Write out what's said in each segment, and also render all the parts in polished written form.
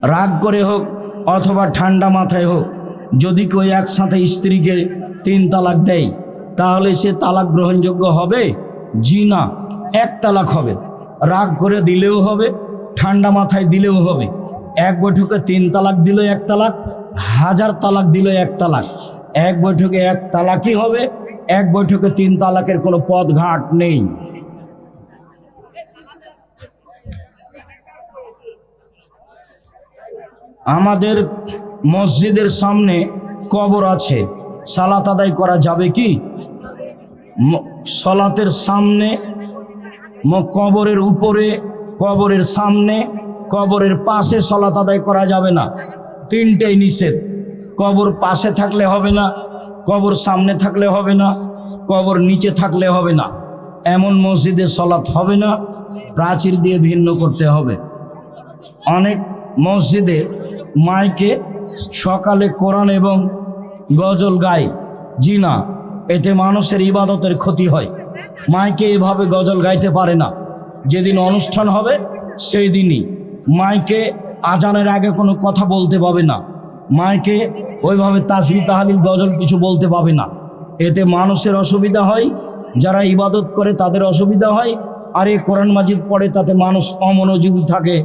রাগ করে হোক অথবা ঠান্ডা মাথায় হোক, যদি কেউ একসাথে স্ত্রীকে 3 তালাক দেয় তাহলে সে তালাক গ্রহণযোগ্য হবে? জি না, 1 তালাক হবে। রাগ করে দিলেও হবে, ঠান্ডা মাথায় দিলেও হবে। এক বৈঠকে 3 তালাক দিল 1 তালাক, 1000 তালাক দিল 1 তালাক। এক বৈঠকে 1 তালাকই হবে, এক বৈঠকে 3 তালাকের কোনো পথ ঘাট নেই। আমাদের মসজিদের সামনে কবর আছে, সালাত আদায় করা যাবে কি? সালাতের সামনে, কবরের উপরে, কবরের সামনে, কবরের পাশে সালাত আদায় করা যাবে না। 3টেই নিষেধ। কবর পাশে থাকলে হবে না, কবর সামনে থাকলে হবে না, কবর নিচে থাকলে হবে না। এমন মসজিদে সালাত হবে না, প্রাচীর দিয়ে ভিন্ন করতে হবে। অনেক মসজিদে মাইকে সকালে কোরআন এবং গজল গায়। জি না, এতে মানুষের ইবাদতের ক্ষতি হয়। মাইকে এভাবে গজল গাইতে পারে না। যেদিন অনুষ্ঠান হবে সেই দিনই মাইকে আজানের আগে কোনো কথা বলতে পাবে না, মাইকে ওইভাবে তাসবিহ তাহলিল গজল কিছু বলতে পাবে না। এতে মানুষের অসুবিধা হয়, যারা ইবাদত করে তাদের অসুবিধা হয়, আর এই কোরআন মাজিদ পড়ে তাতে মানুষ অমনোযোগী থাকে,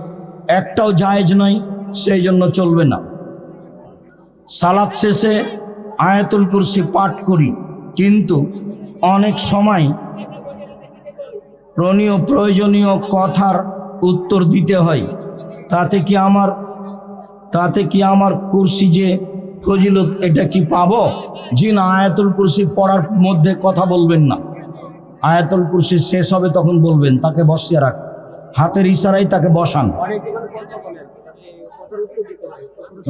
একটাও জায়েজ নয়, সেই জন্য চলবে না। সালাত শেষে আয়াতুল কুরসি পাঠ করি, কিন্তু অনেক সময় প্রয়োজনীয় কথার উত্তর দিতে হয়। তাতে কি আমার কুরসি যে ফজিলত, এটা কি পাবো? জি না, আয়াতুল কুরসি পড়ার মধ্যে কথা বলবেন না। আয়াতুল কুরসি শেষ হবে তখন বলবেন, তাকে বসিয়ে রাখ, হাতের ইশারায় তাকে বসান।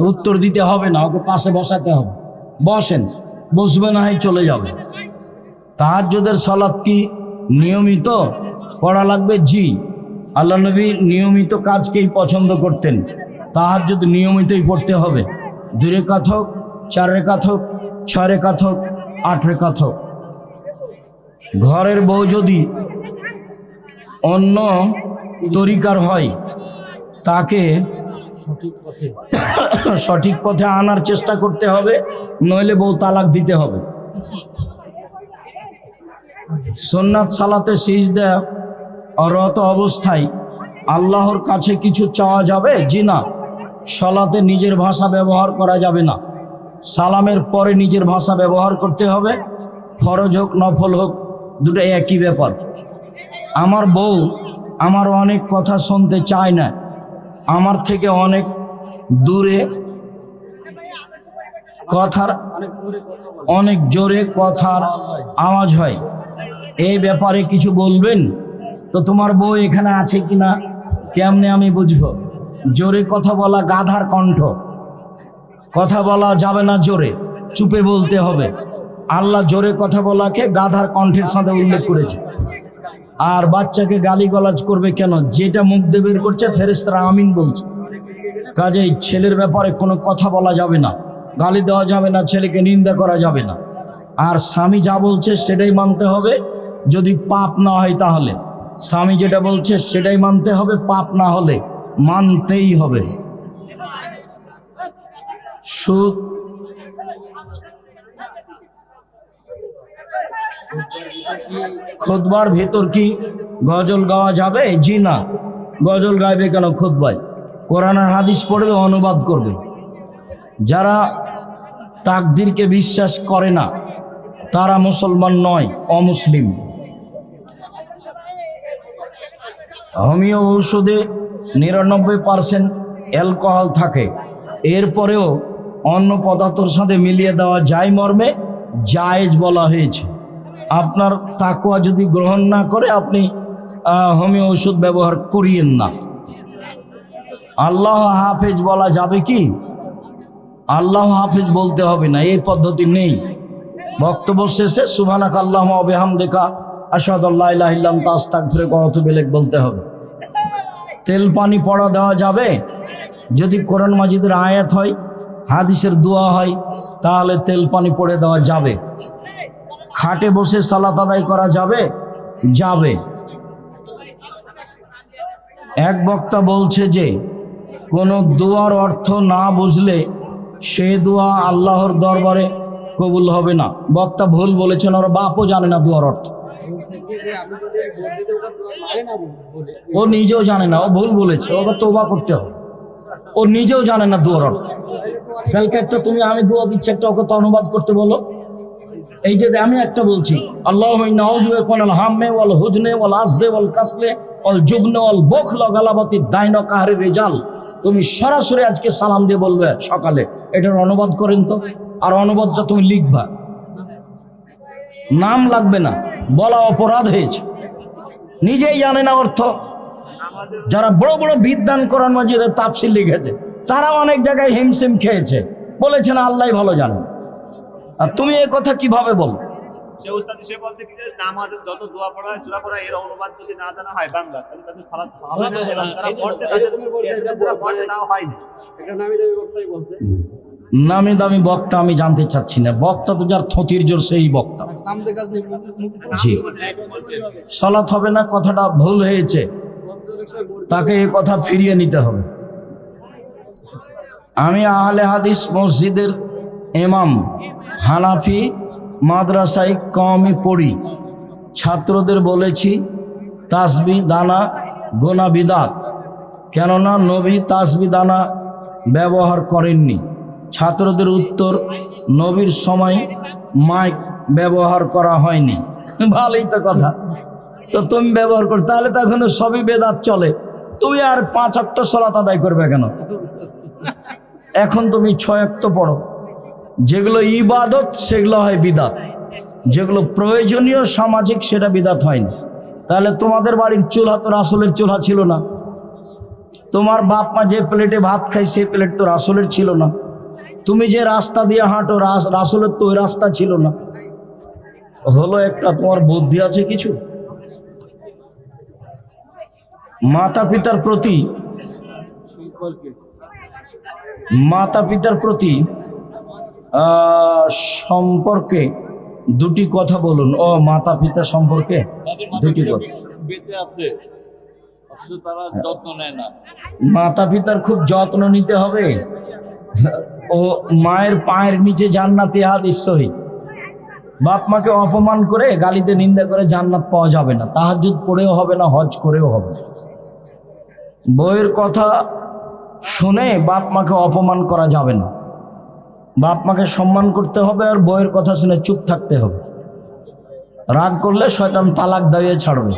উত্তর দিতে হবে না, ওকে পাশে বসাতে হবে। বসেন, বসবে না হয় চলে যাবে। তাহাজ্জুদের সালাত কি নিয়মিত পড়া লাগবে? জি, আল্লাহ নবী নিয়মিত কাজকেই পছন্দ করতেন। তাহাজ্জুদ নিয়মিতই পড়তে হবে। 2 রাকাত হোক, 4 রাকাত হোক, 6 রাকাত হোক, 8 রাকাত হোক। ঘরের বউ যদি অন্য তরিকার হয়, তাকে সঠিক পথে আনার চেষ্টা করতে হবে, নইলে বউ তালাক দিতে হবে। সুন্নাত সালাতে সিজদা রত অবস্থায় আল্লাহর কাছে কিছু চাওয়া যাবে? জি না, সালাতে নিজের ভাষা ব্যবহার করা যাবে না। সালামের পরে নিজের ভাষা ব্যবহার করতে হবে। ফরজ হোক নফল হোক, দুটো একই ব্যাপার। আমার বউ আমার অনেক কথা শুনতে চায় না, আমার থেকে অনেক দূরে অনেক জোরে কথার আওয়াজ হয়, এই ব্যাপারে কিছু বলবেন? তো তোমার বউ এখানে আছে কিনা কেমনে আমি বুঝবো? জোরে কথা বলা গাধার কণ্ঠ, কথা বলা যাবে না জোরে, চুপে বলতে হবে। আল্লাহ জোরে কথা বলাকে গাধার কণ্ঠের সাথে উল্লেখ করেছে। আর বাচ্চাকে গালিগালাজ করবে কেন? যেটা মুখ দিয়ে বের করছে ফেরেশতারা আমিন বলছে। কাজেই ছেলের ব্যাপারে কোনো কথা বলা যাবে না, গালি দেওয়া যাবে না, ছেলেকে নিন্দা করা যাবে না। আর স্বামী যা বলছে সেটাই মানতে হবে, যদি পাপ না হয় তাহলে। স্বামী যেটা বলছে সেটাই মানতে হবে, পাপ না হলে মানতেই হবে। সুদ খুতবার ভিতর কি গজল গাওয়া যাবে? জি না, গজল গাইবে কেন খুতবায়? কোরআন আর হাদিস পড়বে, অনুবাদ করবে। যারা তাকদীরকে বিশ্বাস করে না তারা মুসলমান নয়, অমুসলিম। হোমিও ঔষধে 99% অ্যালকোহল থাকে, এরপরেও অন্য পদার্থের সাথে মিলিয়ে দেওয়া যায় মর্মে জায়েজ বলা হয়েছে। আপনার তাকওয়া যদি গ্রহণ না করে আপনি হোমিও ওষুধ ব্যবহার করিয়েন না। আল্লাহ হাফেজ বলা যাবে কি? আল্লাহ হাফেজ বলতে হবে না, এই পদ্ধতি নেই। বক্তব্য শেষে সুবহানাকা আল্লাহুম্মা ওয়া বিহামদিকা আশহাদু আল্লা ইলাহা ইল্লা আনতা আস্তাগফিরুকা ওয়া আতুবু ইলাইক বলতে হবে। তেল পানি পড়া দেওয়া যাবে? যদি কোরআন মাজিদের আয়াত হয়, হাদিসের দোয়া হয়, তাহলে তেল পানি পড়ে দেওয়া যাবে। খাটে বসে সালাত আদায় করা যাবে? যাবে। এক বক্তা বলছে যে কোনো দোয়ার অর্থ না বুঝলে সে দোয়া আল্লাহর দরবারে কবুল হবে না। বক্তা ভুল বলেছেন, ওর বাপও জানে না দোয়ার অর্থ। ও নিজেও জানে না, ও ভুল বলেছে, ওকে তওবা করতে হবে। ও নিজেও জানে না দোয়ার অর্থ। কালকে একটা আমি দোয়া দিচ্ছি, একটা ওকে তো অনুবাদ করতে বলো। এই যে আমি একটা বলছি, আল্লাহুম্মা ইন্না আউযু বিকা মিনাল হাম্মি ওয়াল হুজনি ওয়াল আজজি ওয়াল কাসলি ওয়াল জুবনি ওয়াল বুখলি ওয়া গালাবাতি দাইন ওয়া কাহরি রিজাল। তুমি সরাসরি আজকে সালাম দিয়ে বলবে সকালে, এটার অনুবাদ করেন তো। আর অনুবাদটা তুমি লিখবা, নাম লাগবে না, বলা অপরাধ হয়েছে। নিজেই জানে না অর্থ। যারা বড় বড় বিদ্যান কোরআন মাজিদের তাফসীর লিখেছে, তারা অনেক জায়গায় হিমশিম খেয়েছে, বলেছেন আল্লাহ ভালো জানে। আর তুমি এই কথা কিভাবে বলো? সে বলছে কি যে নামাজে যত দোয়া পড়া হয়, সূরা পড়া, এর অনুবাদ যদি না জানা হয় বাংলা, তাহলে তাদের সালাত হবে না, এবং তারা পড়ছে তাদের পড়তে নাও হয় না। এটা নামি দামি বক্তাই বলছে। নামি দামি বক্তা আমি জানতে চাচ্ছি না। বক্তা তো যার থতির জোর সেই বক্তা। জি, সালাত হবে না, কথাটা ভুল হয়েছে, তাকে এই কথা ফিরিয়ে নিতে হবে। আমি আহলে হাদিস মসজিদের ইমাম, হানাফি মাদ্রাসায় কওমি পড়ি। ছাত্রদের বলেছি তাসবিহ দানা গোনা বিদাত, কেননা নবী তাসবিহ দানা ব্যবহার করেননি। ছাত্রদের উত্তর, নবীর সময় মাইক ব্যবহার করা হয়নি। ভালোই তো কথা, তো তুমি ব্যবহার কর, তাহলে তো এখন সবই বেদাত চলে। তুমি আর 5 ওয়াক্ত সালাত আদায় করবে কেন? এখন তুমি 6 ওয়াক্ত পড়ো। যেগুলো ইবাদত সেগুলো হয় বিদাত, যেগুলো প্রয়োজনীয় সামাজিক সেটা বিদাত হয়নি। তাহলে তোমাদের বাড়ির চুলহা তো রাসূলের চুলহা ছিল না। তোমার বাপ মা যে প্লেটে ভাত খায় সেই প্লেট তো রাসূলের ছিল না। তুমি যে রাস্তা দিয়ে হাঁটো রাসূলের তো ওই রাস্তা ছিল না। হলো একটা, তোমার বুদ্ধি আছে কিছু? মাতা পিতার প্রতি সম্পর্কে দুটি কথা বলুন। ও মাতা পিতা সম্পর্কে দুটি কথা। বেঁচে আছে, তারা যত্ন নেয় না। মাতা পিতার খুব যত্ন নিতে হবে। ও মায়ের পায়ের নিচে জান্নাতে হাদিস সহিহ। বাপ মাকে অপমান করে, গালিতে নিন্দা করে জান্নাত পাওয়া যাবে না। তাহাজ্জুদ পড়েও হবে না, হজ করেও হবে না। বইয়ের কথা শুনে বাপ মাকে অপমান করা যাবে না। বাপ মাকে সম্মান করতে হবে, আর বইয়ের কথা শুনে চুপ থাকতে হবে। রাগ করলে শয়তান তালাক দিয়ে ছাড়বে।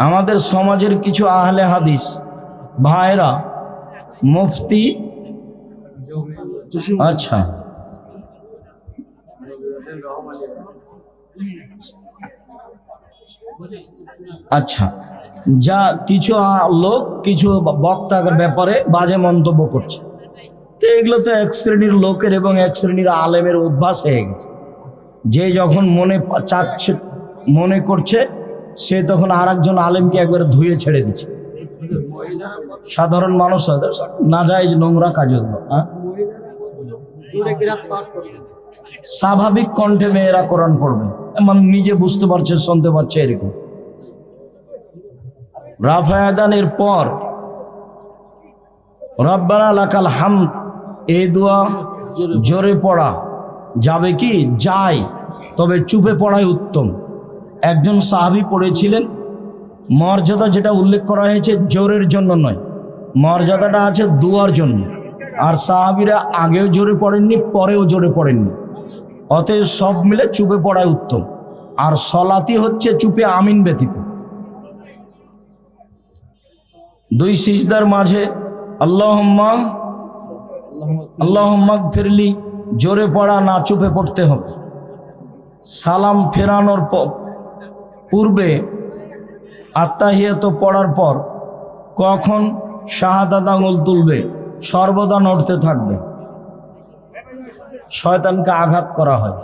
আমাদের সমাজের কিছু আহলে হাদিস ভাইরা মুফতি, আচ্ছা আচ্ছা, যা কিছু লোক কিছু বক্তার ব্যাপারে বাজে মন্তব্য করছে, তো এগুলো তো এক শ্রেণীর লোকের এবং এক শ্রেণীর আলেমের অভ্যাস হয়ে গেছে। যে যখন মনে করছে, সে তখন আর একজন আলেমকে একবারে ধুয়ে ছেড়ে দিচ্ছে। সাধারণ মানুষ নাজায়েজ নোংরা কাজগুলো স্বাভাবিক কণ্ঠে মেয়েরা কোরআন পড়বে, মানে নিজে বুঝতে পারছে, শুনতে পাচ্ছে, এরকম। রাফায়াদানের পর রব্বানা লাকাল হামদ এই দোয়া জোরে পড়া যাবে কি? যায়, তবে চুপে পড়াই উত্তম। একজন সাহাবী পড়েছিলেন। মর্যাদা যেটা উল্লেখ করা হয়েছে জোরের জন্য নয়, মর্যাদাটা আছে দুয়ার জন্য। আর সাহাবীরা আগেও জোরে পড়েননি, পরেও জোরে পড়েননি। অতএব সব মিলে চুপে পড়াই উত্তম। আর সলাতি হচ্ছে চুপে আমিন ব্যতীত। 2 সিজদার মাঝে আল্লাহুম্মা গফিরলি জোরে পড়া না, চুপে পড়তে হবে। সালাম ফেরানোর পূর্বে আত্তাহিয়াত পড়ার পর কখন শাহাদাত আঙুল তুলবে, সর্বদা নড়তে থাকবে। শয়তানকে আঘাত করা হয়।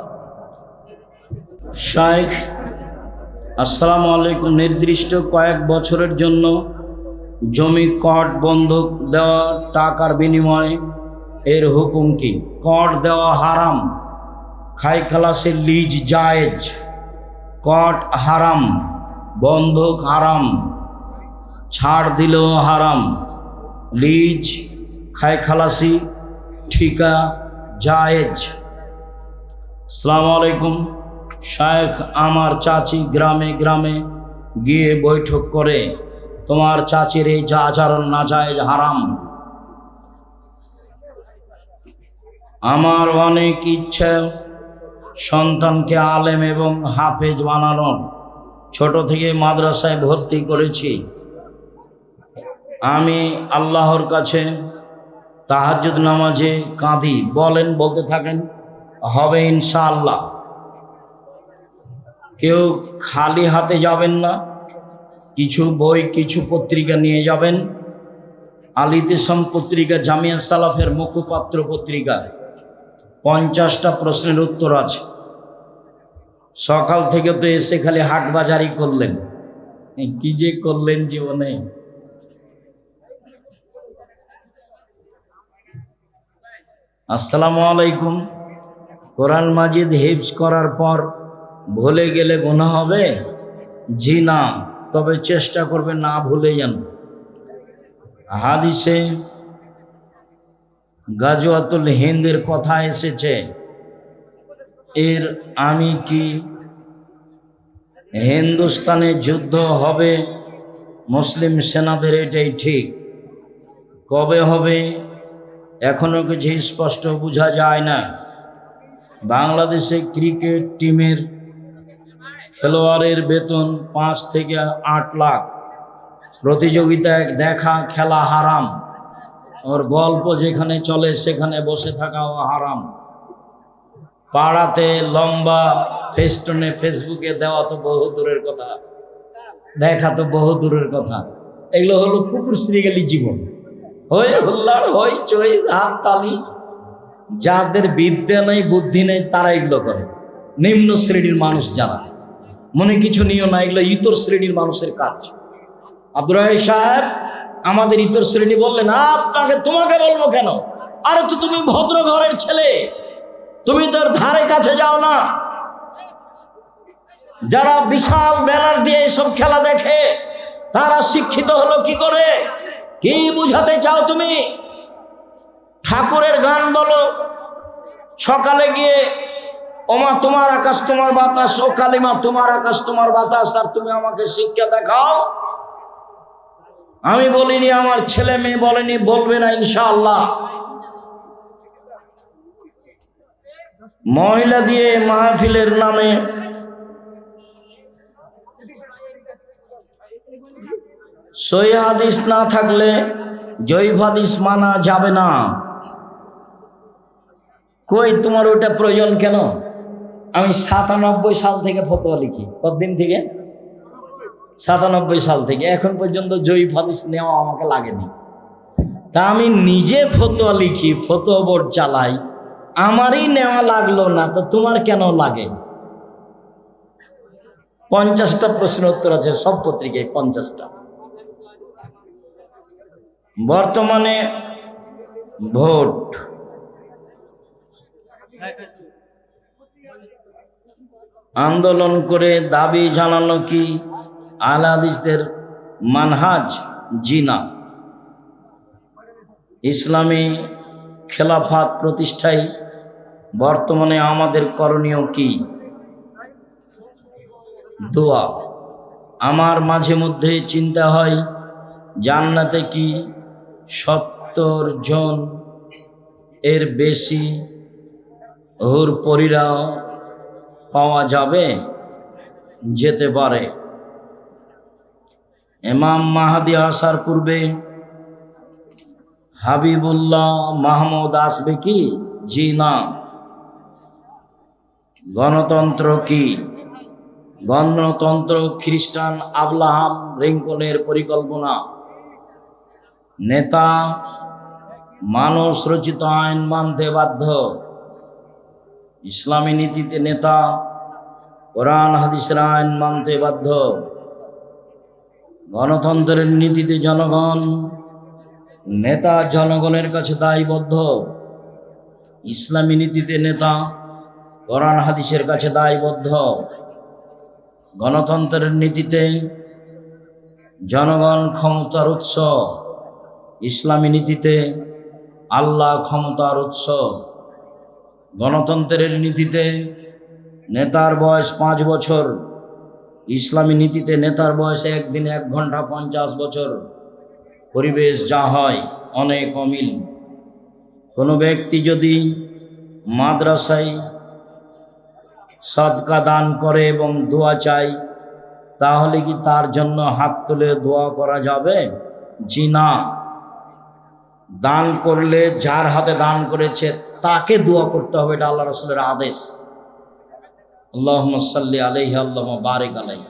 শাইখ, আসসালামু আলাইকুম। নির্দিষ্ট কয়েক বছরের জন্য জমি কট বন্ধক দেওয়া টাকার বিনিময়ে এর হুকুম কি? কট দেওয়া হারাম, খাই খালাসের লিজ জায়েজ। কট হারাম, বন্ধক হারাম, ছাড় দিলেও হারাম। লিজ, খায় খালাসি, ঠিকা জায়েজ। আসসালামু আলাইকুম। শায়েখ, আমার চাচি গ্রামে গ্রামে গিয়ে বৈঠক করে তোমার চাচির এই যা আচরণ নাজায়েজ, হারাম। আমার অনেক ইচ্ছা সন্তানকে আলেম এবং হাফেজ বানানোর। ছোট থেকে মাদ্রাসায় ভর্তি করেছি। আমি আল্লাহর কাছে তাহাজ্জুদ নামাজে কাঁদি। বলেন, বলতে থাকেন, হবে ইনশাআল্লাহ। কেউ খালি হাতে যাবেন না, কিছু বই, কিছু পত্রিকা নিয়ে যাবেন। আল ইতিসাম পত্রিকা জামিয়া সালাফের মুখপাত্র পত্রিকা, 50টা প্রশ্নের উত্তর আছে। সকাল থেকে তো এসে খালি হাট বাজারি করলেন, কি যে করলেন জীবনে। আসসালামু আলাইকুম। কোরআন মাজিদ হিফজ করার পর ভুলে গেলে গুনাহ হবে? জি না, তবে চেষ্টা করবে না ভুলে যান। হাদিসে গাজওয়াতুল হিন্দের কথা এসেছে। এর আমি কি হিন্দুস্তানে যুদ্ধ হবে মুসলিম সেনাদের, এটাই ঠিক। কবে হবে এখনো কিছু স্পষ্ট বোঝা যায় না। বাংলাদেশে ক্রিকেট টিমের খেলোয়াড়ের বেতন 5 থেকে 8 লাখ। প্রতিযোগিতায় দেখা খেলা হারাম। ওর গল্প যেখানে চলে সেখানে বসে থাকাও হারাম। পাড়াতে লম্বা ফেস্টনে ফেসবুকে দেওয়া তো বহু দূরের কথা, দেখা তো বহু দূরের কথা। এগুলো হলো কুকুর শ্রীগালি জীবন। হই হুল্লাড়, হই চই, হাত তালি। যাদের বিদ্যা নেই, বুদ্ধি নেই, তারা এগুলো করে। নিম্ন শ্রেণীর মানুষ যারা, মনে কিছু নিও না, এগুলো ইতর শ্রেণীর মানুষের কাজ। আব্দুর রাহিক সাহেব আমাদের ইতর শ্রেণী বললেন, তোমাকে বলবো কেন? আরে তো তুমি ভদ্র ঘরের ছেলে, তুমি তোর ধারে কাছে যাও না। যারা বিশাল ব্যানার দিয়ে এসব খেলা দেখে তারা শিক্ষিত হলো কি করে? কি বুঝাতে চাও তুমি? ঠাকুরের গান বলো, সকালে গিয়ে ওমা তোমার আকাশ তোমার বাতাস, ও কালিমা তোমার আকাশ তোমার বাতাস, আর তুমি আমাকে শিক্ষা দেখাও। আমি বলিনি, আমার ছেলে মেয়ে বলেনি, বলবে না ইনশাআল্লাহ। মহিলা দিয়ে মাহফিলের নামে সহিহ হাদিস না থাকলে জয়ীফ হাদিস মানা যাবে না। কই তোমার ওটা প্রয়োজন কেন? আমি 97 সাল থেকে ফতোয়া লিখি। কতদিন থেকে? 97 সাল থেকে এখন পর্যন্ত জয়ীফ হাদিস নেওয়া আমাকে লাগেনি। তা আমি নিজে ফতোয়া লিখি, ফতোয়া বোর্ড চালাই, আমারই নেওয়া লাগলো না, তো তোমার কেন লাগে? 50টা প্রশ্নের উত্তর আছে সব পত্রিকায়, 50টা। বর্তমানে ভোট আন্দোলন করে দাবি জানানো কি আহলে হাদিসদের মানহাজ? জি না। ইসলামী খেলাফত প্রতিষ্ঠায় বর্তমানে আমাদের করণীয় কি? দোয়া। আমার মাঝে মধ্যে চিন্তা হয়, জান্নাতে কি 70 জন এর বেশি হুর পরীরা পাওয়া যাবে? যেতে পারে। ইমাম মাহদী আসার পূর্বে হাবিবুল্লাহ মাহমুদ আসবে কি? জি না। গণতন্ত্র কি? গণতন্ত্র খ্রিস্টান আব্রাহাম লিঙ্কনের পরিকল্পনা। নেতা মানুষ রচিত আইন মানতে বাধ্য। ইসলামী নীতিতে নেতা কোরআন হাদিসের আইন মানতে বাধ্য। গণতন্ত্রের নীতিতে জনগণ, নেতা জনগণের কাছে দায়বদ্ধ। ইসলামী নীতিতে নেতা কোরআন হাদিসের কাছে দায়বদ্ধ। গণতন্ত্রের নীতিতে জনগণ ক্ষমতার উৎস। ইসলামী নীতিতে আল্লাহ ক্ষমতার উৎস, গণতন্ত্রের নীতিতে নেতার বয়স 5 বছর, ইসলামী নীতিতে নেতার বয়স একদিন 1 ঘন্টা 50 বছর। পরিবেশ যা হয় অনেক অমিল। কোনো ব্যক্তি যদি মাদ্রাসায় সদকা দান করে এবং দোয়া চায়, তাহলে কি তার জন্য হাত তুলে দোয়া করা যাবে? জি না। দান করলে যার হাতে দান করেছে তাকে দোয়া করতে হবে, এটা আল্লাহ রাসূলের আদেশ। আল্লাহুম্মা সাল্লি আলাইহি আল্লাহুম্মা বারিক আলাইহি।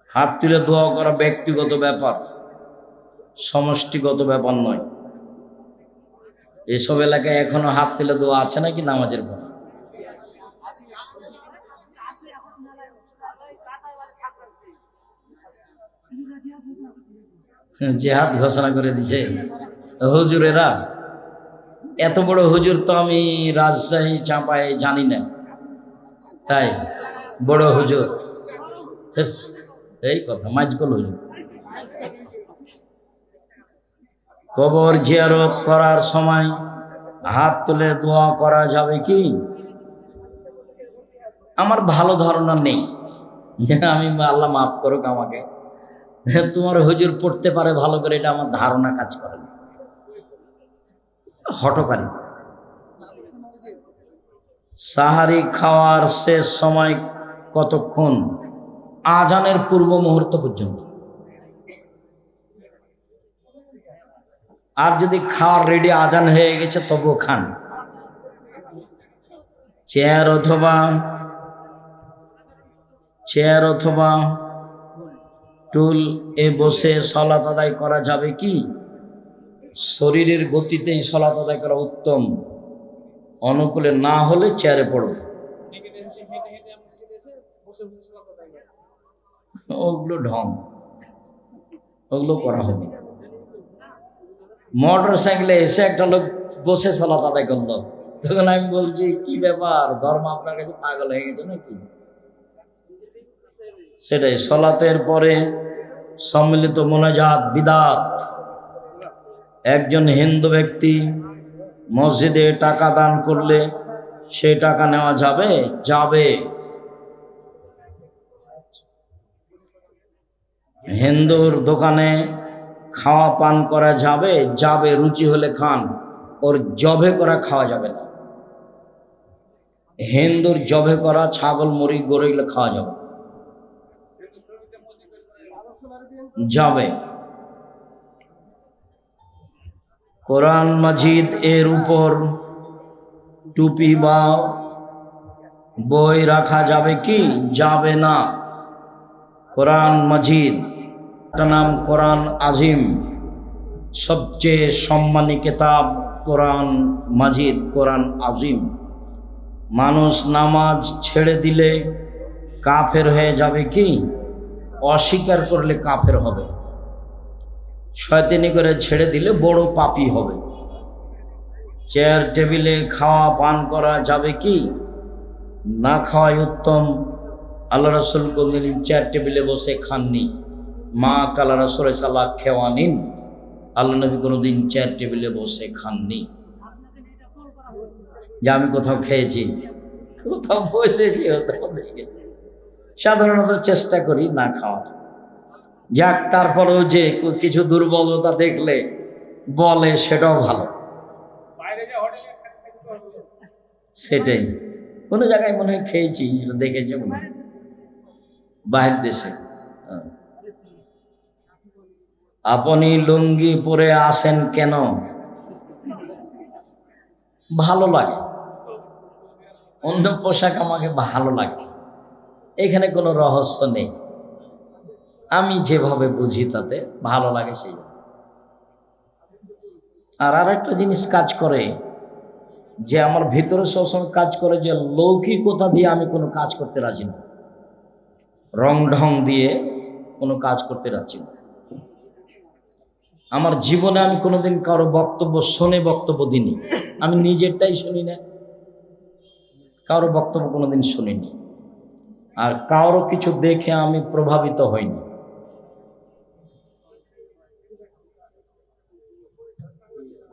হাত তুলে দোয়া করা ব্যক্তিগত ব্যাপার, সমষ্টিগত ব্যাপার নয়। এসব এলাকায় এখনো হাত তুলে দোয়া আছে নাকি নামাজের পর? জিহাদ ঘোষণা করে দিছে হুজুরেরা। এত বড় হুজুর তো আমি রাজশাহী চাঁপায় জানি না, তাই বড় হুজুর এই কথা মাইজকল হুজুর। কবর জিয়ারত করার সময় হাত তুলে দোয়া করা যাবে কি? আমার ভালো ধারণা নেই, যে আমি আল্লাহ মাফ করুক আমাকে, তোমার হুজুর পড়তে পারে ভালো করে, এটা আমার ধারণা কাজ করে না। হঠকারী। সাহারি খাওয়ার শেষ সময় কতক্ষণ? আজানের পূর্ব মুহূর্ত পর্যন্ত। আর যদি খাওয়ার রেডি আজান হয়ে গেছে তবুও খান। চেয়ার অথবা টুল এ বসে সালাত আদায় করা যাবে কি? শরীরের গতিতেই সালাত আদায় করা উত্তম। অনুকূলে না হলে চেয়ারে পড়বে। ওগুলো ঢং, ওগুলো করা হবে। মোটর সাইকেলে এসে একটা লোক বসে সালাত আদায় করলো, তখন আমি বলছি কি ব্যাপার, ধর্ম আপনার কাছে পাগল হয়ে গেছে নাকি? সেটাই, সালাতের পরে সম্মিলিত মোনাজাত বিদআত। একজন হিন্দু ব্যক্তি মসজিদে টাকা দান করলে সেই টাকা নেওয়া যাবে? যাবে। হিন্দুর দোকানে খাওয়া পান করা যাবে? যাবে, রুচি হলে খান। ওর জবে করা খাওয়া যাবে না। হিন্দুর জবে করা ছাগল, মুরগি, গরু এগুলো খাওয়া যাবে, যাবে। কোরআন মাজিদ এর উপর টুপি বা বই রাখা যাবে কি? যাবে না। কোরআন মাজিদ, একটা নাম কোরআন আজিম, সবচেয়ে সম্মানী কিতাব কোরআন মাজিদ, কোরআন আজিম। মানুষ নামাজ ছেড়ে দিলে কাফের হয়ে যাবে কি? অস্বীকার করলে কাফের হবে। শয়তানি করে ছেড়ে দিলে বড় পাপী হবে। চেয়ার টেবিলে খাওয়া পান করা যাবে কি? না খাওয়াই উত্তম। আল্লাহ রাসূল কোনদিন চেয়ার টেবিলে বসে খাননি। মা কালা রাসূল সাল্লাল্লাহু খেওয়া নিন, আল্লাহ নবী কোনোদিন চেয়ার টেবিলে বসে খাননি। যে আমি কোথাও খেয়েছি, কোথাও বসেছি, কোথাও দেখেছি, সাধারণত চেষ্টা করি না খাওয়ার। যাক, তারপরেও যে কিছু দুর্বলতা দেখলে বলে সেটাও ভালো। সেটাই, কোনো জায়গায় মনে হয় খেয়েছি, দেখেছি মনে হয় বাহির দেশে। আপনি লুঙ্গি পরে আসেন কেন? ভালো লাগে। অন্য পোশাক আমাকে ভালো লাগে, এখানে কোনো রহস্য নেই। আমি যেভাবে বুঝি তাতে ভালো লাগে সেই। আর আরেকটা জিনিস কাজ করে, যে আমার ভিতরে সবসময় কাজ করে, যে লৌকিকতা দিয়ে আমি কোনো কাজ করতে রাজি না, রং ঢং দিয়ে কোনো কাজ করতে রাজি না। আমার জীবনে আমি কোনোদিন কারো বক্তব্য শুনে বক্তব্য দিইনি, আমি নিজেরটাই শুনি না, কারো বক্তব্য কোনোদিন শুনিনি। আর কারো কিছু দেখে আমি প্রভাবিত হইনি।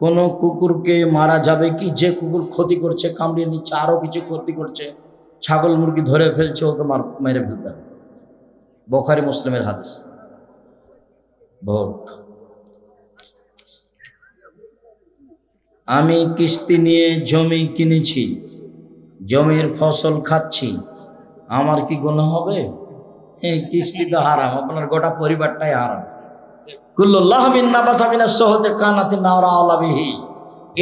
কোনো কুকুরকে মারা যাবে কি? যে কুকুর ক্ষতি করছে, কামড়িয়ে নিচ্ছে, আরো কিছু ক্ষতি করছে, ছাগল মুরগি ধরে ফেলছে, ওকে মেরে ফেলতে হবে। বুখারী মুসলিমের হাদিস। ভোট। আমি কিস্তি নিয়ে জমি কিনেছি, জমির ফসল খাচ্ছি, আমার কি গুনাহ হবে? এই কিস্তি তো হারাম, আপনার গোটা পরিবারটাই হারাম। কুল্লুল্লাহ মিন নাবাতা মিনাস সুহতি কানাতিন নারা আলা বিহি।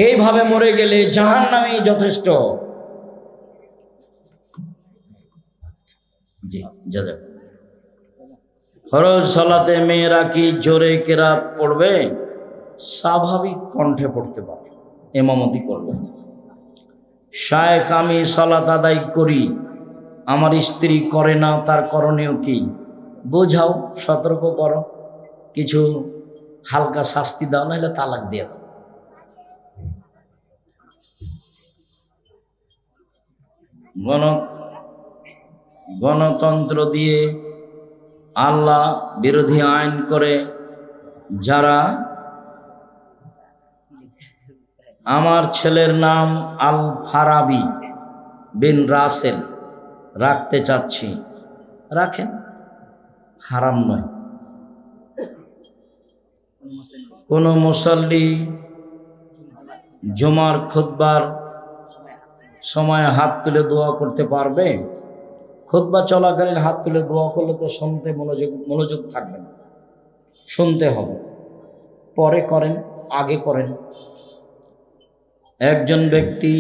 এইভাবে মরে গেলে জাহান্নামই যথেষ্ট। জি যা। ফরজ সালাতে মেয়েরা কি জোরে কেরাত পড়বে? স্বাভাবিক কণ্ঠে পড়তে পারে, ইমামতি করবে। শায়েখ, আমি সালাত আদায় করি, আমার স্ত্রী করে না, তার করণীয় কি? বোঝাও, সতর্ক করো, কিছু হালকা শাস্তি দাও, নাহলে তালাক দিয়ে দাও। গণতন্ত্র দিয়ে আল্লাহ বিরোধী আইন করে যারা আমার ছেলের নাম আল ফারাবি বিন রাসেল রাখতে চাচ্ছি, রাখেন, হারাম নয়। কোন মুসল্লি জুমার খুতবার সময় হাত তুলে দোয়া করতে পারবে? খুতবা চলাকালীন হাত তুলে দোয়া করলে তো শুনতে মনোযোগ থাকবে না, শুনতে হবে। পরে করেন, আগে করেন। একজন ব্যক্তি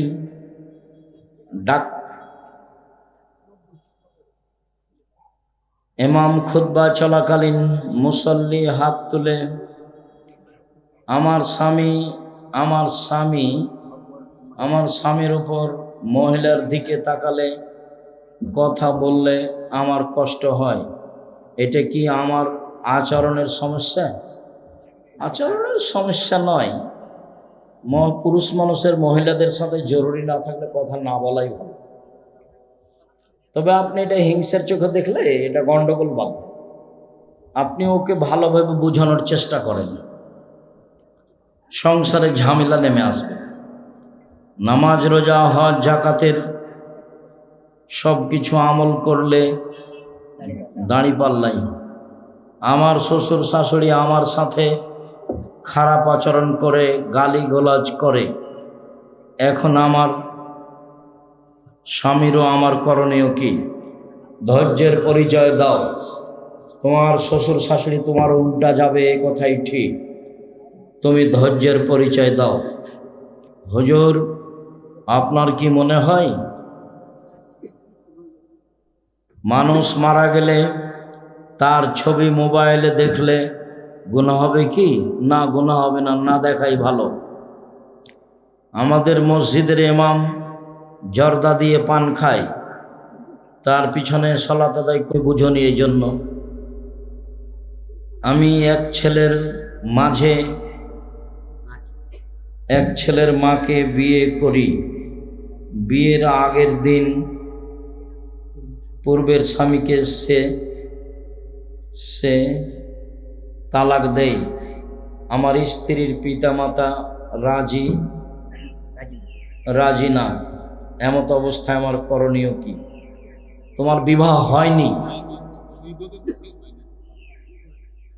ইমাম খুতবা চলাকালীন মুসল্লি হাত তুলে আমার স্বামীর উপর মহিলার দিকে তাকালে কথা বললে আমার কষ্ট হয়, এটা কি আমার আচরণের সমস্যা? আচরণের সমস্যা নয়। পুরুষ মানুষের মহিলাদের সাথে জরুরি না থাকলে কথা না বলাই ভালো। তবে আপনি এটা হিংসার চোখে দেখলে এটা গন্ডগোল বাঁধবে। আপনি ওকে ভালোভাবে বোঝানোর চেষ্টা করেন, সংসারে ঝামেলা নেমে আসবে। নামাজ, রোজা, হজ, জাকাতের সব কিছু আমল করলে দাঁড়িপাল্লাই। আমার শ্বশুর শাশুড়ি আমার সাথে খারাপ আচরণ করে, গালিগালাজ করে, এখন আমার স্বামীরও আমার করণীয় কি? ধৈর্যের পরিচয় দাও। তোমার শ্বশুর শাশুড়ি তোমার উল্টা যাবে, এ কথাই ঠিক, তুমি ধৈর্যের পরিচয় দাও। হুজুর, আপনার কি মনে হয় মানুষ মারা গেলে তার ছবি মোবাইলে দেখলে গুনাহ হবে কি? না, গুনাহ হবে না, না দেখাই ভালো। আমাদের মসজিদের ইমাম জর্দা দিয়ে পান খায়, তার পিছনে সালাত আদায় করে বুঝনি। এই জন্য আমি এক ছেলের মাকে বিয়ে করি, বিয়ের আগের দিন পূর্বের স্বামীকে সে তালাক দেয়। আমার স্ত্রীর পিতামাতা রাজি না, এমত অবস্থায় আমার করণীয় কি? তোমার বিবাহ হয়নি,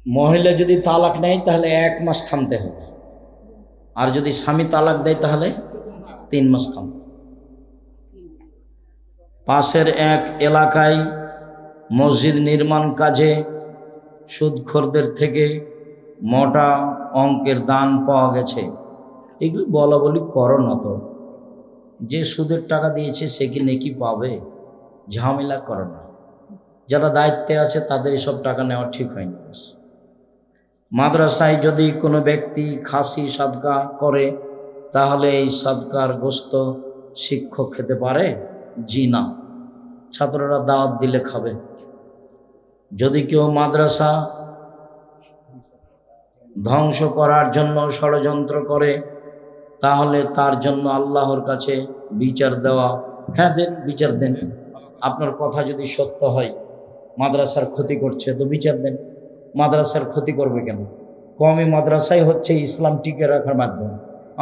মহিলা যদি তালাক নেয় তাহলে 1 মাস থামতে হবে, আর যদি স্বামী তালাক দেয় তাহলে 3 মাস থামতে। পাশের এক এলাকায় মসজিদ নির্মাণ কাজে সুদখোরদের থেকে মোটা অঙ্কের দান পাওয়া গেছে। এগুলো বলা বলি করো না তো, যে সুদের টাকা দিয়েছে সে কি নেকি পাবে? ঝামেলা করো না। যারা দায়িত্বে আছে তাদের এসব টাকা নেওয়া ঠিক হয়নি। মাদ্রাসায় যদি কোনো ব্যক্তি খাসি সাদকা করে তাহলে এই সাদকার গোশত শিক্ষক খেতে পারে? জি না, ছাত্ররা দাওয়াত দিলে খাবে। যদি কেউ মাদ্রাসা ধ্বংস করার জন্য ষড়যন্ত্র করে তাহলে তার জন্য আল্লাহর কাছে বিচার দেওয়া। হ্যাঁ দেন, বিচার দেন। আপনার কথা যদি সত্য হয় মাদ্রাসার ক্ষতি করছে তো বিচার দেন। মাদ্রাসার ক্ষতি করবে কেন? কওমি মাদ্রাসাই হচ্ছে ইসলাম টিকে রাখার মাধ্যম।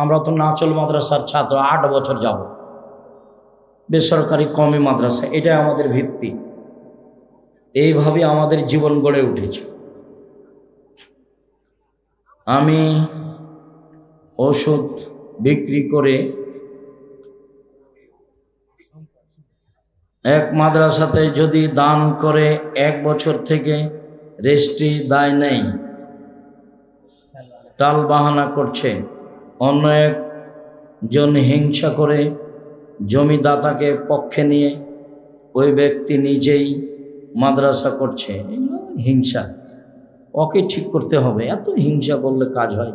আমরা তো নাচল মাদ্রাসার ছাত্র, 8 বছর যাব, বেসরকারি কমি মাদ্রাসা, এটা আমাদের ভিত্তি। এইভাবে আমাদের জীবন গড়ে উঠেছে। আমি ওষুধ বিক্রি করে এক মাদ্রাসাতে যদি দান করে 1 বছর থেকে রেজিস্ট্রি দায় নেই, টাল বাহানা করছে, অন্য একজন হিংসা করে জমিদাতাকে পক্ষে নিয়ে ওই ব্যক্তি নিজেই মাদ্রাসা করছে, হিংসা। ওকে ঠিক করতে হবে, এত হিংসা করলে কাজ হয়?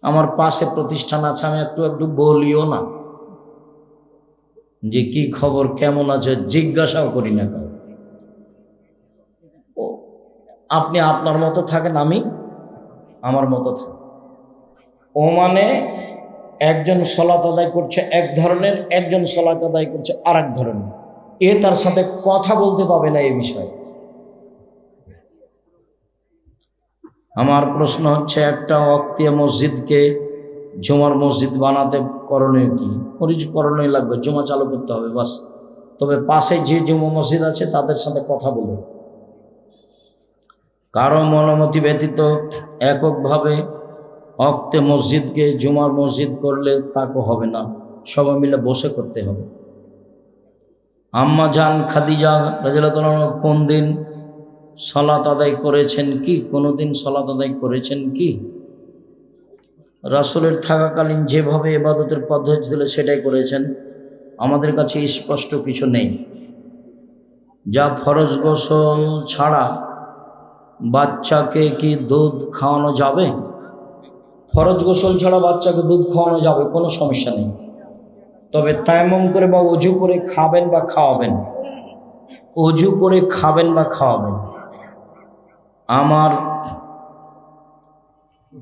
আমার পাশে প্রতিষ্ঠান আছে, আমি একটু একটু বলিও না যে কি খবর, কেমন আছে, জিজ্ঞাসাও করি না। আপনি আপনার মতো থাকেন, আমি আমার মতো থাকি। ও মানে একজন সলাত আদায় করছে এক ধরনের, একজন সলাত আদায় করছে আর এক ধরনের, এ তার সাথে কথা বলতে পাবে না এই বিষয়ে। আমার প্রশ্ন হচ্ছে, একটা ওয়াক্তিয়া মসজিদকে জুমার মসজিদ বানাতে করণীয় কি? করণীয় লাগবে, জুমা চালু করতে হবে বাস। তবে পাশে যে জুমা মসজিদ আছে তাদের সাথে কথা বলে, কারো অনুমতি ব্যতীত এককভাবে ওয়াক্তে মসজিদকে জুমার মসজিদ করলে তাকে হবে না, সবাই মিলে বসে করতে হবে। আম্মা জান খাদিজা রাদিয়াল্লাহু আনহা কোন দিন সালাত আদায় করেছেন কি? কোনোদিন সালাত আদায় করেছেন কি? রাসূলের থাকাকালীন যেভাবে ইবাদতের পদ্ধতি ছিল সেটাই করেছেন। আমাদের কাছে স্পষ্ট কিছু নেই। যা ফরজ গোসল ছাড়া বাচ্চাকে কি দুধ খাওয়ানো যাবে? ফরজ গোসল ছাড়া বাচ্চাকে দুধ খাওয়ানো যাবে, কোনো সমস্যা নেই। তবে তায়াম্মুম করে বা ওযু করে খাবেন বা খাওয়াবেন, ওযু করে খাবেন বা খাওয়াবেন।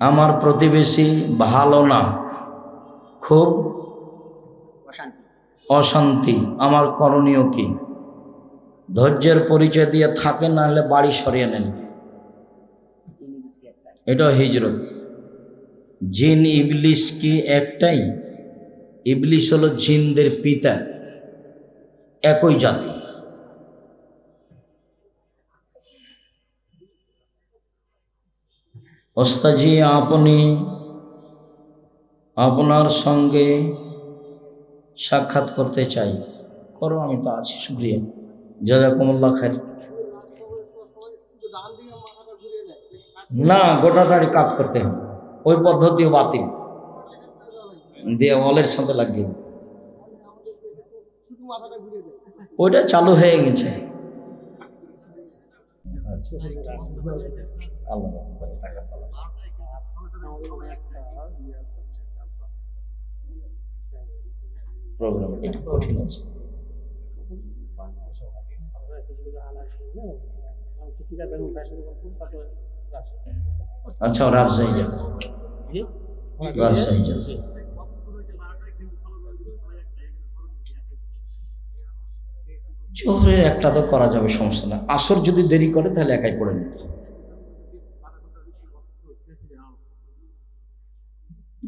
আমার প্রতিবেশী ভালো না, খুব অশান্তি, আমার করণীয় কি? ধৈর্যের পরিচয় দিয়ে থাকেন, নাহলে বাড়ি সরিয়ে নেন। এটা হিজরত। জিন ইবলিস কি একটাই? ইবলিস হলো জিনদের পিতা, একই জাতি। ওস্তাজি, আপনি আপনার সঙ্গে সাক্ষাৎ করতে চাই। করো, আমি তো আছি। শুকরিয়া, জাযাকুমুল্লাহ খাইর। না, গোটা দাড়ি কাজ করতে হবে, ওই পদ্ধতিও বাতিল, দিয়ে ওয়ালের সাথে লাগিয়ে, ওইটা চালু হয়ে গেছে। প্রোগ্রাম এটা কঠিন আছে। আচ্ছা, রাজশাহী যাবে, রাজশাহী যাবে। জোহরের একটা তো করা যাবে, সমস্যা না। আসর যদি দেরি করে তাহলে একাই পড়ে নিতে হবে।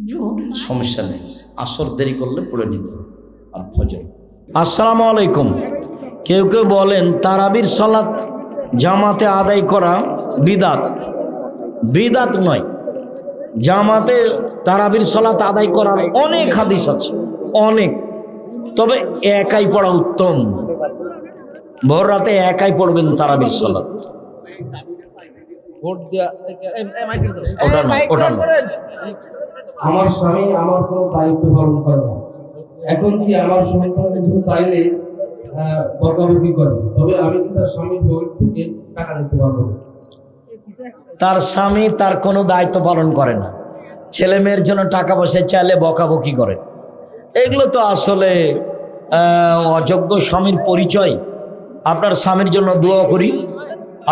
জোহরের সমস্যা নেই, আসর দেরি করলে পড়ে নিতে হবে। আর ফজর। আসসালামু আলাইকুম। কেউ কেউ বলেন তারাবির সালাত জামাতে আদায় করা বিদাত। বিদাত নয়, জামাতে তারাবির সালাত আদায় করার অনেক হাদিস আছে, অনেক। তবে একাই পড়া উত্তম। ভোর রাতে একাই পড়বেন তারাবির সালাত। ওটা নয়, ওটা নয়। আমার স্বামী আমার কোনো দায়িত্ব পালন করে না। এখন কি আমার সন্তান কিছু চাইলে বকাবকি করে, তবে আমি কি তার স্বামীর পকেট থেকে টাকা দিতে পারবো না? তার স্বামী তার কোনো দায়িত্ব পালন করে না, ছেলে মেয়ের জন্য টাকা পয়সা চাইলে বকাবকি করে। এগুলো তো আসলে অযোগ্য স্বামীর পরিচয়। আপনার স্বামীর জন্য দোয়া করি,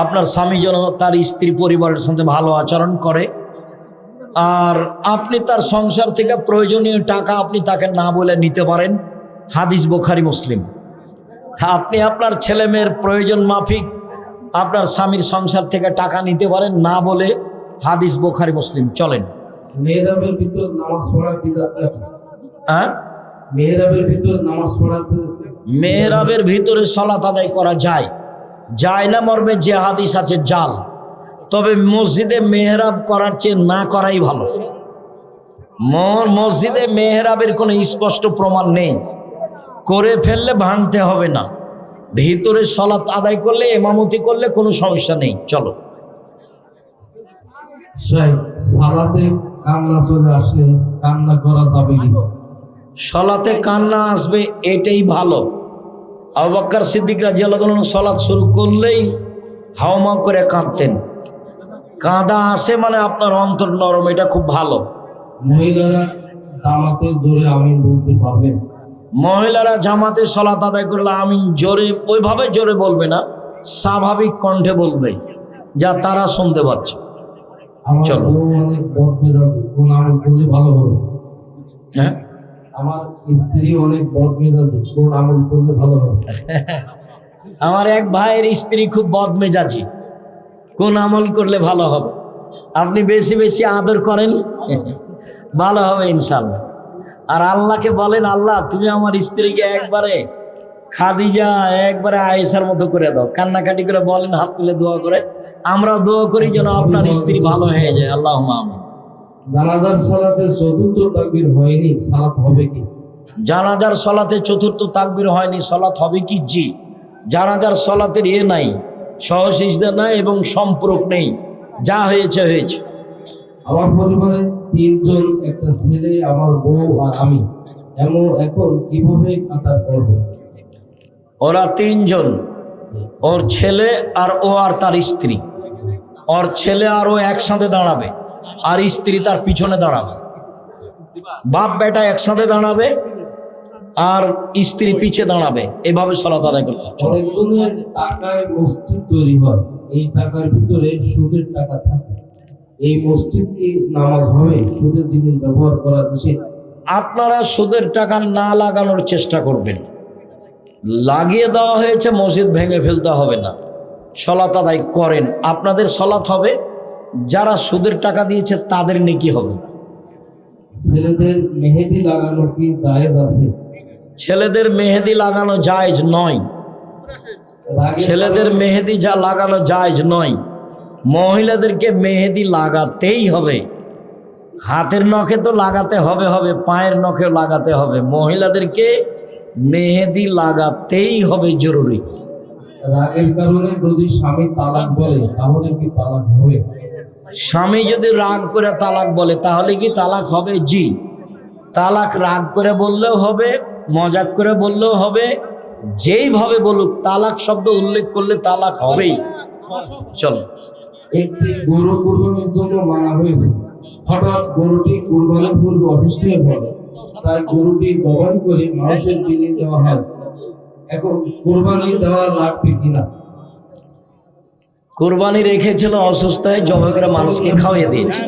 আপনার স্বামী যেন তার স্ত্রী পরিবারের সাথে ভালো আচরণ করে। আর আপনি তার সংসার থেকে প্রয়োজনীয় টাকা আপনি তাকে না বলে নিতে পারেন, হাদিস বুখারী মুসলিম। আপনি আপনার ছেলে মেয়ের প্রয়োজন মাফিক আপনার স্বামীর সংসার থেকে টাকা নিতে পারেন না বলে, হাদিস বুখারী মুসলিম। চলেন। মেহরাবের ভিতর নামাজ পড়া বিদআত নাকি? হ্যাঁ, মেহরাবের ভিতর নামাজ পড়াতে মেহরাবের ভিতরে সালাত আদায় করা যায়, যায় না মর্মে যে হাদিস আছে জাল। তবে মসজিদে মেহরাব করার চেয়ে না করাই ভালো। মসজিদে মেহরাবের কোনো স্পষ্ট প্রমাণ নেই, করে ফেললে ভাঙতে হবে না। ভিতরে সালাত আদায় করলে, ইমামতি করলে কোনো সমস্যা নেই। চলো। সালাতে কান্না চলে আসলে কান্না করা যাবে কি? সালাতে কান্না আসবে এটাই ভালো। আবু বকর সিদ্দিক রাদিয়াল্লাহু আনহু সালাত শুরু করলেই হাওমা করে কাঁদতেন। কাঁদা আসে মানে আপনার অন্তর নরম, এটা খুব ভালো। মহিলারা জামাতে জোরে আমিন বলতে পারবে? মহিলারা জামাতে সালাত আদায় করলে আমিন জোরে, ওইভাবে জোরে বলবে না, স্বাভাবিক কণ্ঠে বলবে যা তারা শুনতে পাচ্ছে। আমার চলো। বউ অনেক বদমেজাজি, কোন আমল করলে ভালো হবে? হ্যাঁ, আমার স্ত্রী অনেক বদমেজাজি, কোন আমল করলে ভালো হবে? আমার এক ভাইয়ের স্ত্রী খুব বদমেজাজি, কোন আমল করলে ভালো হবে? আপনি বেশি বেশি আদর করেন, ভালো হবে ইনশাল্লাহ। আর আল্লাহকে বলেন, আল্লাহ তুমি আমার স্ত্রীকে একবারে খাদিজা, একবারে আয়েশার মতো করে দাও। কান্নাকাটি করে বলেন, হাত তুলে দোয়া করে। আমরাও দোয়া করি যেন আপনার স্ত্রী ভালো হয়ে যায়। আল্লাহুম্মা আমিন। জানাজার সালাতে চতুর্থ তাকবীর হয়নি, সালাত হবে কি? জানাজার সলাতে চতুর্থ তাকবীর হয়নি, সলাত হবে কি? জি। জানাজার সলাতের নাই, সহসিজদা নাই এবং সম্পর্ক নেই, যা হয়েছে হয়েছে। আমার পরিবারে 3 জন, একটা ছেলে, আমার বউ আর আমি। এখন কিভাবে কাতার করব? ওরা 3 জন, ওর ছেলে আর ও আর তার স্ত্রী। ওর ছেলে আর ও একসাথে দাঁড়াবে, আর স্ত্রী তার পিছনে দাঁড়াবে। বাপ বেটা একসাথে দাঁড়াবে আর স্ত্রী পিছে দাঁড়াবে, এভাবে সালাত আদায় করতে হবে। অনেকজনের টাকায় মসজিদ তৈরি হয়, এই টাকার ভিতরে সুদের টাকা থাকে, এই মসজিদ কি নামাজ হবে? সুদের জিনিস ব্যবহার করা নিষেধ। আপনারা সুদের টাকা না লাগানোর চেষ্টা করবেন। লাগিয়ে দেওয়া হয়েছে, মসজিদ ভেঙে ফেলতে হবে না, সালাত আদায় করেন। আপনাদের সালাত হবে, যারা সুদের টাকা দিয়েছে তাদের নেকি হবে। ছেলেদের মেহেদি লাগানো কি জায়েজ আছে? ছেলেদের মেহেদি লাগানো জায়েজ নয়। রাগের ছেলেদের কারণে মেহেদি যা লাগানো জায়েজ নয়। মহিলাদেরকে মেহেদি লাগাতেই হবে। হাতের নখে তো লাগাতে হবে, পায়ের নখেও লাগাতে হবে। মহিলাদেরকে মেহেদি লাগাতেই হবে, জরুরি। রাগের কারণে যদি স্বামী তালাক বলে তাহলে কি তালাক হবে? স্বামী যদি রাগ করে তালাক বলে তাহলে কি তালাক হবে? জি। তালাক রাগ করে বললেও হবে, মজাক করে বললেও হবে, যেইভাবে বলুক, তালাক শব্দ উল্লেখ করলে তালাক হবেই। চলো। একটি গরু কুরবানির জন্য মানা হয়েছে, হঠাৎ গরুটি কুরবানির পূর্বে অসুস্থ হয়ে পড়ে, তাই গরুটি জবাই করে মানুষের বিলিয়ে দেওয়া হয়। এখন কুরবানি দেওয়া লাগবে কিনা? কোরবানি রেখেছিল, অসুস্থ হয়ে জবাই করে মানুষকে খাওয়িয়ে দিয়েছে,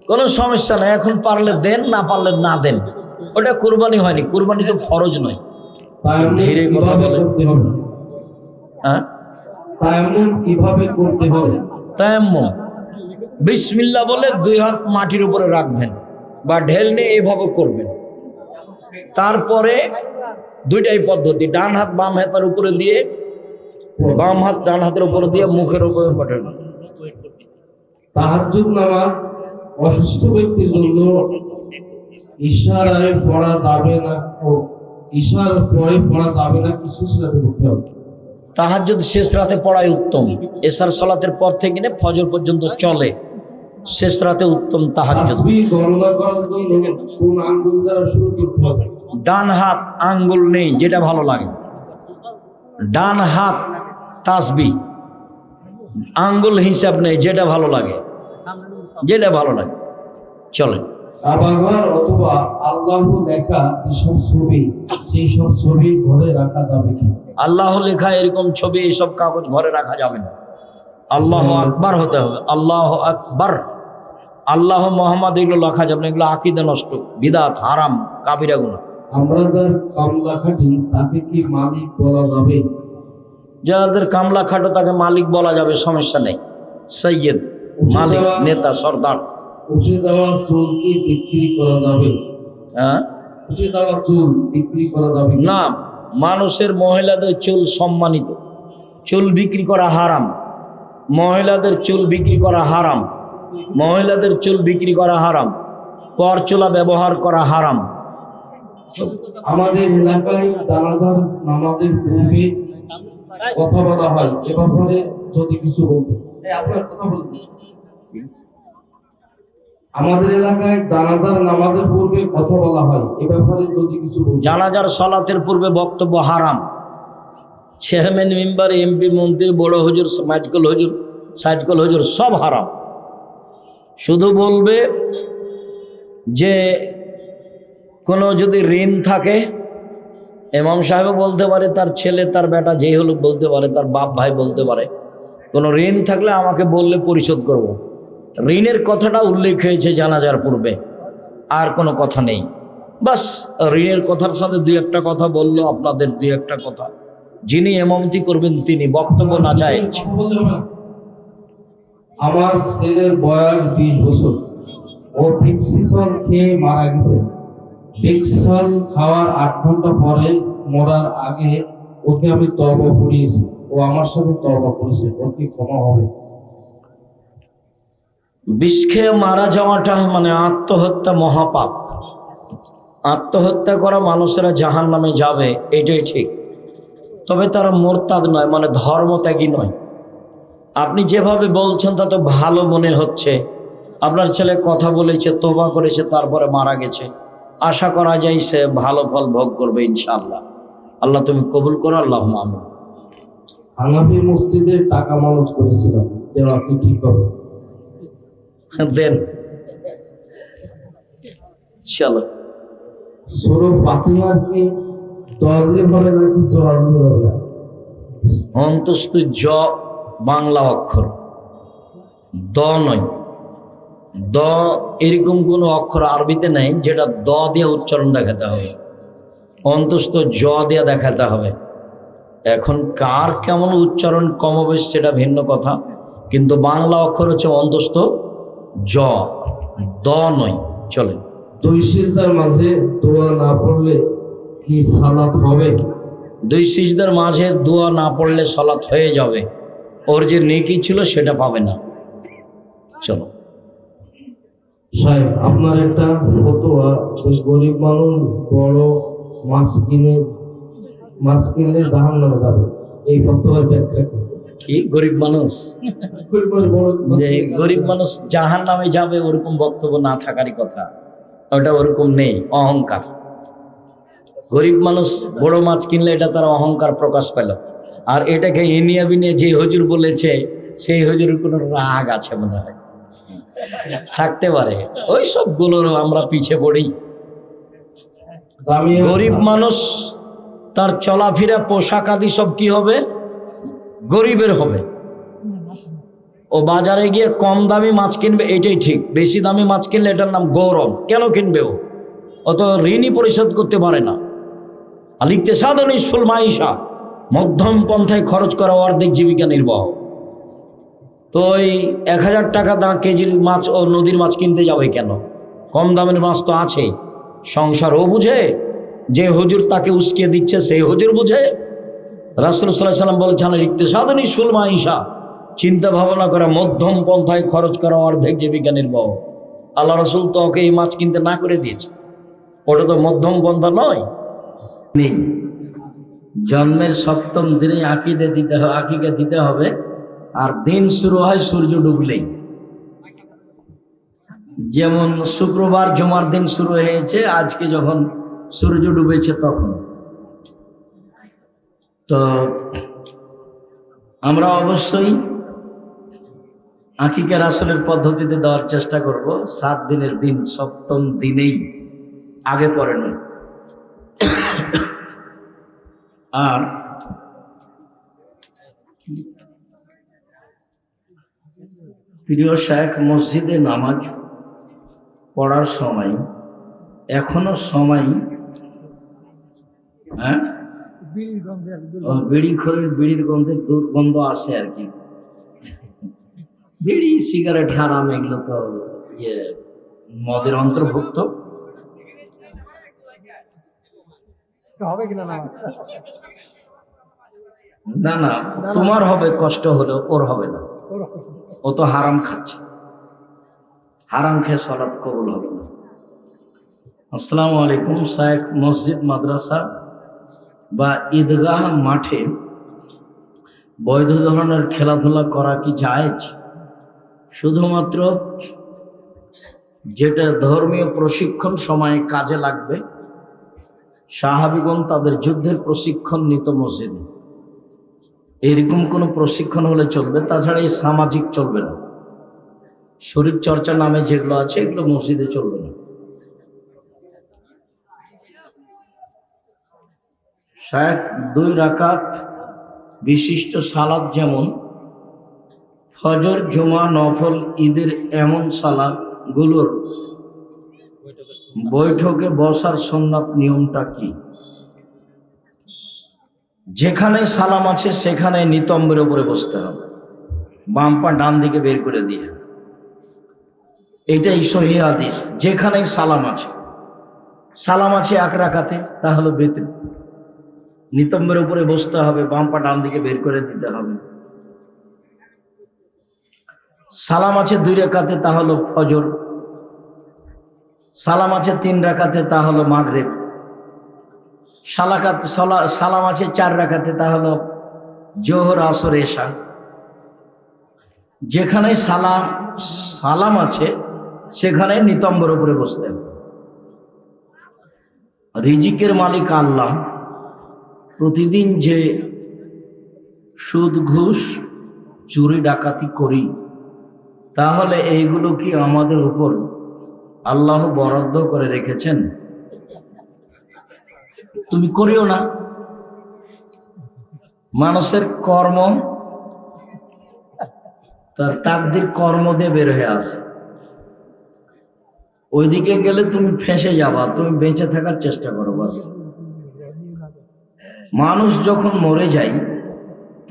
কোনো সমস্যা নাই। এখন পারলে দেন, না পারলে না দেন, ওটা কোরবানি হয়নি। কোরবানি তো ফরজ নয়। তায়াম্মুম ধীরে কথা কিভাবে বলে। করতে হবে? হ্যাঁ, তায়াম্মুম কিভাবে করতে হবে? তায়াম্মুম বিসমিল্লাহ বলে 2 হাত মাটির উপরে রাখবেন বা ঢেল নিয়ে এইভাবে করবেন। তারপরে 2টাই পদ্ধতি, ডান হাত বাম হাতের উপরে দিয়ে, বাম হাত ডান হাতের উপরে দিয়ে মুখের উপরে পাঠাবেন। তাহাজ্জুদ নামাজ অসুস্থ ব্যক্তির জন্য ইশারায় পড়া যাবে না, ইশারার পরে পড়া যাবে না, কি শেষ রাতে পড়তে হবে? তাহাজ্জুদ শেষ রাতে পড়াই উত্তম। এশার সালাতের পর থেকে নিয়ে ফজর পর্যন্ত চলে, শেষ রাতে উত্তম তাহাজ্জুদ। তাসবিহ গণনা করার জন্য কোন আঙ্গুল দ্বারা শুরু করতে হবে? ডান হাত, আঙ্গুল নেই, যেটা ভালো লাগে। ডান হাত তাসবিহ, আঙ্গুল হিসাব নেই, যেটা ভালো লাগে, যেটা ভালো লাগে। চলে। কাবাঘর অথবা আল্লাহ লেখা যেসব ছবি, সেই সব ছবি ঘরে রাখা যাবে কি? আল্লাহ লেখা এরকম ছবি, এইসব কাগজ ঘরে রাখা যাবে না। আল্লাহ আকবার হতে হবে, আল্লাহ আকবার। আল্লাহ মোহাম্মদ এগুলো লেখা যাবে না, এগুলো আকীদা নষ্ট, বিদআত, হারাম, কাবিরা গুনাহ। আমরা যার কামলা খাটি তাকে কি মালিক বলা যাবে? যাদের কামলা খাটো তাকে মালিক বলা যাবে, সমস্যা নেই। সৈয়দ মালিক, নেতা, সর্দার। উঠে যাওয়া চুল কি বিক্রি করা যাবে? হ্যাঁ, উঠে যাওয়া চুল বিক্রি করা যাবে কি? না, মানুষের মহিলাদের চুল সম্মানিত, চুল বিক্রি করা হারাম। মহিলাদের চুল বিক্রি করা হারাম, মহিলাদের চুল বিক্রি করা হারাম, পরচুলা ব্যবহার করা হারাম। আমাদের এলাকায় জানাজার নামাজের পূর্বে কথা বলা হয়, এ ব্যাপারে যদি কিছু বলতেন। আপনার কথা বলবেন। আমাদের এলাকায় জানাজার নামাজের পূর্বে কথা বলা হয়, এ ব্যাপারে যদি কিছু বলতেন। জানাজার সালাতের পূর্বে বক্তব্য হারাম। চেয়ারম্যান, মেম্বার, এমপি, মন্ত্রী, বড় হুজুর, মাজকল হুজুর, সাজকল হুজুর সব হারাম। শুধু বলবে যে কোনো যদি ঋণ থাকে, ইমাম সাহেবও বলতে পারে, তার ছেলে, তার বেটা, যেই হলো বলতে পারে, তার বাপ ভাই বলতে পারে, কোনো ঋণ থাকলে আমাকে বললে পরিশোধ করব। ঋণের কথাটা উল্লেখ হয়েছে জানাজার পূর্বে, আর কোনো কথা নেই। বাস ঋণের কথার সাথে দুই একটা কথা বললো, আপনাদের দুই একটা কথা। যিনি ইমামতি করবেন তিনি, বক্তব্য না চায়। কথা বলতে হবে না। আমার ছেলের বয়স 20 বছর, ও ফিক্সিসল খেয়ে মারা গেছে। ফিক্সল খাওয়ার 8 ঘন্টা পরে মরার আগে ওকে আমি তওবা পড়িয়েছি, ও আমার সাথে তওবা করেছে, ওর কি ক্ষমা হবে? বিষ খেয়ে মারা যাওয়াটা মানে আত্মহত্যা, মহাপাপ। আত্মহত্যা করা মানুষেরা জাহান্নামে যাবে, এটাই ঠিক। তবে তারা মোরতাদ নয়, মানে ধর্মত্যাগী নয়। আপনি যেভাবে বলছেন তা তো ভালো মনে হচ্ছে। আপনার ছেলে কথা বলেছে, তওবা করেছে, তারপরে মারা গেছে। আশা করা যায় সে ভালো ফল ভোগ করবে ইনশাআল্লাহ। আল্লাহ তুমি কবুল করো, আল্লাহুম্মা আমিন। হানাফি মসজিদে টাকা মানত করেছিলাম, দেওয়া কি ঠিক হবে? দেন, চলো। সূরা ফাতিহার কি দোয়ালি হবে নাকি জোয়ালি হবে? অন্তস্থ জ বাংলা অক্ষর, দ নয়। দ এরকম কোনো অক্ষর আরবিতে নেই যেটা দ দিয়ে উচ্চারণ দেখাতে হবে, অন্তস্থ জ দিয়ে দেখাতে হবে। এখন কার কেমন উচ্চারণ কমবেশ সেটা ভিন্ন কথা, কিন্তু বাংলা অক্ষর হচ্ছে অন্তস্থ জ, দ নয়। চলে। 2 সিজদার মাঝে দোয়া না পড়লে কি সালাত হবে? 2 সিজদার মাঝে দোয়া না পড়লে সালাত হয়ে যাবে, ওর যে নেকি ছিল সেটা পাবে না। চলো। সাহেব, আপনার একটা ফতোয়া যে গরিব মানুষ বড় মাছ কিনলে জাহান্নামে যাবে, এই ফতোয়ার ব্যাখ্যা কি? কি গরিব মানুষ? গরিব মানুষ বড় মাছ যে কিনলে গরিব মানুষ জাহান্নামে যাবে ওরকম বক্তব্য না থাকারই কথা, ওটা ওরকম নেই, অহংকার। গরিব মানুষ বড় মাছ কিনলে এটা তার অহংকার প্রকাশ পেল। আর এটাকে ইনিয়া বিনিয়ে যে হুজুর বলেছে সেই হুজুরের কোনো রাগ আছে মনে হয়, থাকতে পারে। ওই সবগুলোর আমরা পিছে পড়ি। জামিয়া গরিব মানুষ তার চলাফেরা, পোশাক আদি সব কি হবে? গরিবের হবে। ও বাজারে গিয়ে কম দামি মাছ কিনবে, এটাই ঠিক। বেশি দামি মাছ কিনলে এটার নাম গৌরব। কেন কিনবে ও? ও তো ঋণই পরিশোধ করতে পারে না। আলিকতে সাধনী ফুল মাইশা, মধ্যম পন্থায় খরচ করা অর্ধেক জীবিকা নির্বাহ। তো ওই 1000 টাকা কেজির মাছ ও নদীর মাছ কিনতে যাবে কেন? কম দামের মাছ তো আছেই। সংসার ও বুঝে, যে হুজুর তাকে উস্কিয়ে দিচ্ছে সেই হুজুর বুঝে। রাসূল সাল্লাল্লাহু আলাইহি ওয়াসাল্লাম বলেছেন, ইকতিসাদুন নিসফুল মাইশা, চিন্তা ভাবনা করা, মধ্যম পন্থায় খরচ করা অর্ধেক জীবিকা নির্বাহ। আল্লাহ রাসূল তো ওকে এই মাছ কিনতে না করে দিয়েছে, ওটা তো মধ্যম পন্থা নয়। জন্মের 7ম দিনে আকিদে দিতে হবে, আকিকা দিতে হবে। আর দিন শুরু হয় সূর্য ডুবলেই। যেমন শুক্রবার জুমার দিন শুরু হয়েছে, আজকে যখন সূর্য ডুবেছে তখন। তো আমরা অবশ্যই আকিকা রাসূলের পদ্ধতিতে দেওয়ার চেষ্টা করব। 7 দিনের দিন 7ম দিনেই, আগে পরে নয়। আর প্রিয় শেখ, মসজিদে নামাজ পড়ার সময় এখনো সময়, হ্যাঁ, বিড়িখোরের বিড়ির গন্ধের দুর্গন্ধ আসে আর কি। বিড়ি সিগারেট হারাম, এগুলো তো ইয়ে মদের অন্তর্ভুক্ত। হবে কিনা না না না, তোমার হবে কষ্ট হলেও ওর হবে না, ও তো হারাম খাচ্ছে, হারাম খেয়ে সালাত কবুল হবে না। আসসালামু আলাইকুম শায়েখ, মসজিদ মাদ্রাসা বা ঈদগাহ মাঠে বৈধ ধরনের খেলাধুলা করা কি জায়েজ? শুধুমাত্র যেটা ধর্মীয় প্রশিক্ষণ সময়ে কাজে লাগবে, সাহাবীগণ তাদের যুদ্ধের প্রশিক্ষণ নিত মসজিদে, এরকম কোনো প্রশিক্ষণ হলে চলবে, তাছাড়া এই সামাজিক চলবে না। শরীর চর্চা নামে যেগুলো আছে এগুলো মসজিদে চলবে না। শায়েখ, 2 রাকাত বিশিষ্ট সালাত যেমন ফজর, জুমা, নফল, ঈদের এমন সালাতগুলোর বৈঠকে বসার সুন্নাত নিয়মটা কি? যেখানে সালাম আছে সেখানে নিতম্বের উপরে বসতে হবে, বাম পা ডান দিকে বের করে দিয়ে। এটাই সহিহ হাদিস। যেখানেই সালাম আছে, সালাম আছে 1 রাকাতে, তাহলে বেতন নিতম্বের উপরে বসতে হবে, বাম পা ডান দিকে বের করে দিতে হবে। সালাম আছে 2 রাকাতে, তা হলো ফজর। সালাম আছে 3 রাকাতে, তা হলো মাগরিব। সালাম আছে 4 রাকাতে, তা হলো জোহর, আসর, এশা। যেখানে সালাম আছে সেখানে নিতম্বের উপরে বসতে হবে। রিজিকের মালিক আল্লাহ। প্রতিদিন যে সুদ, ঘুষ, চুরি, ডাকাতি করি, তাহলে এইগুলো কি আমাদের উপর আল্লাহ বরাদ্দ করে রেখেছেন? তুমি করিও না। মানুষের কর্ম তার তাকদির কর্ম দিয়ে বের হয়ে আসে। ওইদিকে গেলে তুমি ফেঁসে যাবা, তুমি বেঁচে থাকার চেষ্টা করো বাস। মানুষ যখন মরে যায়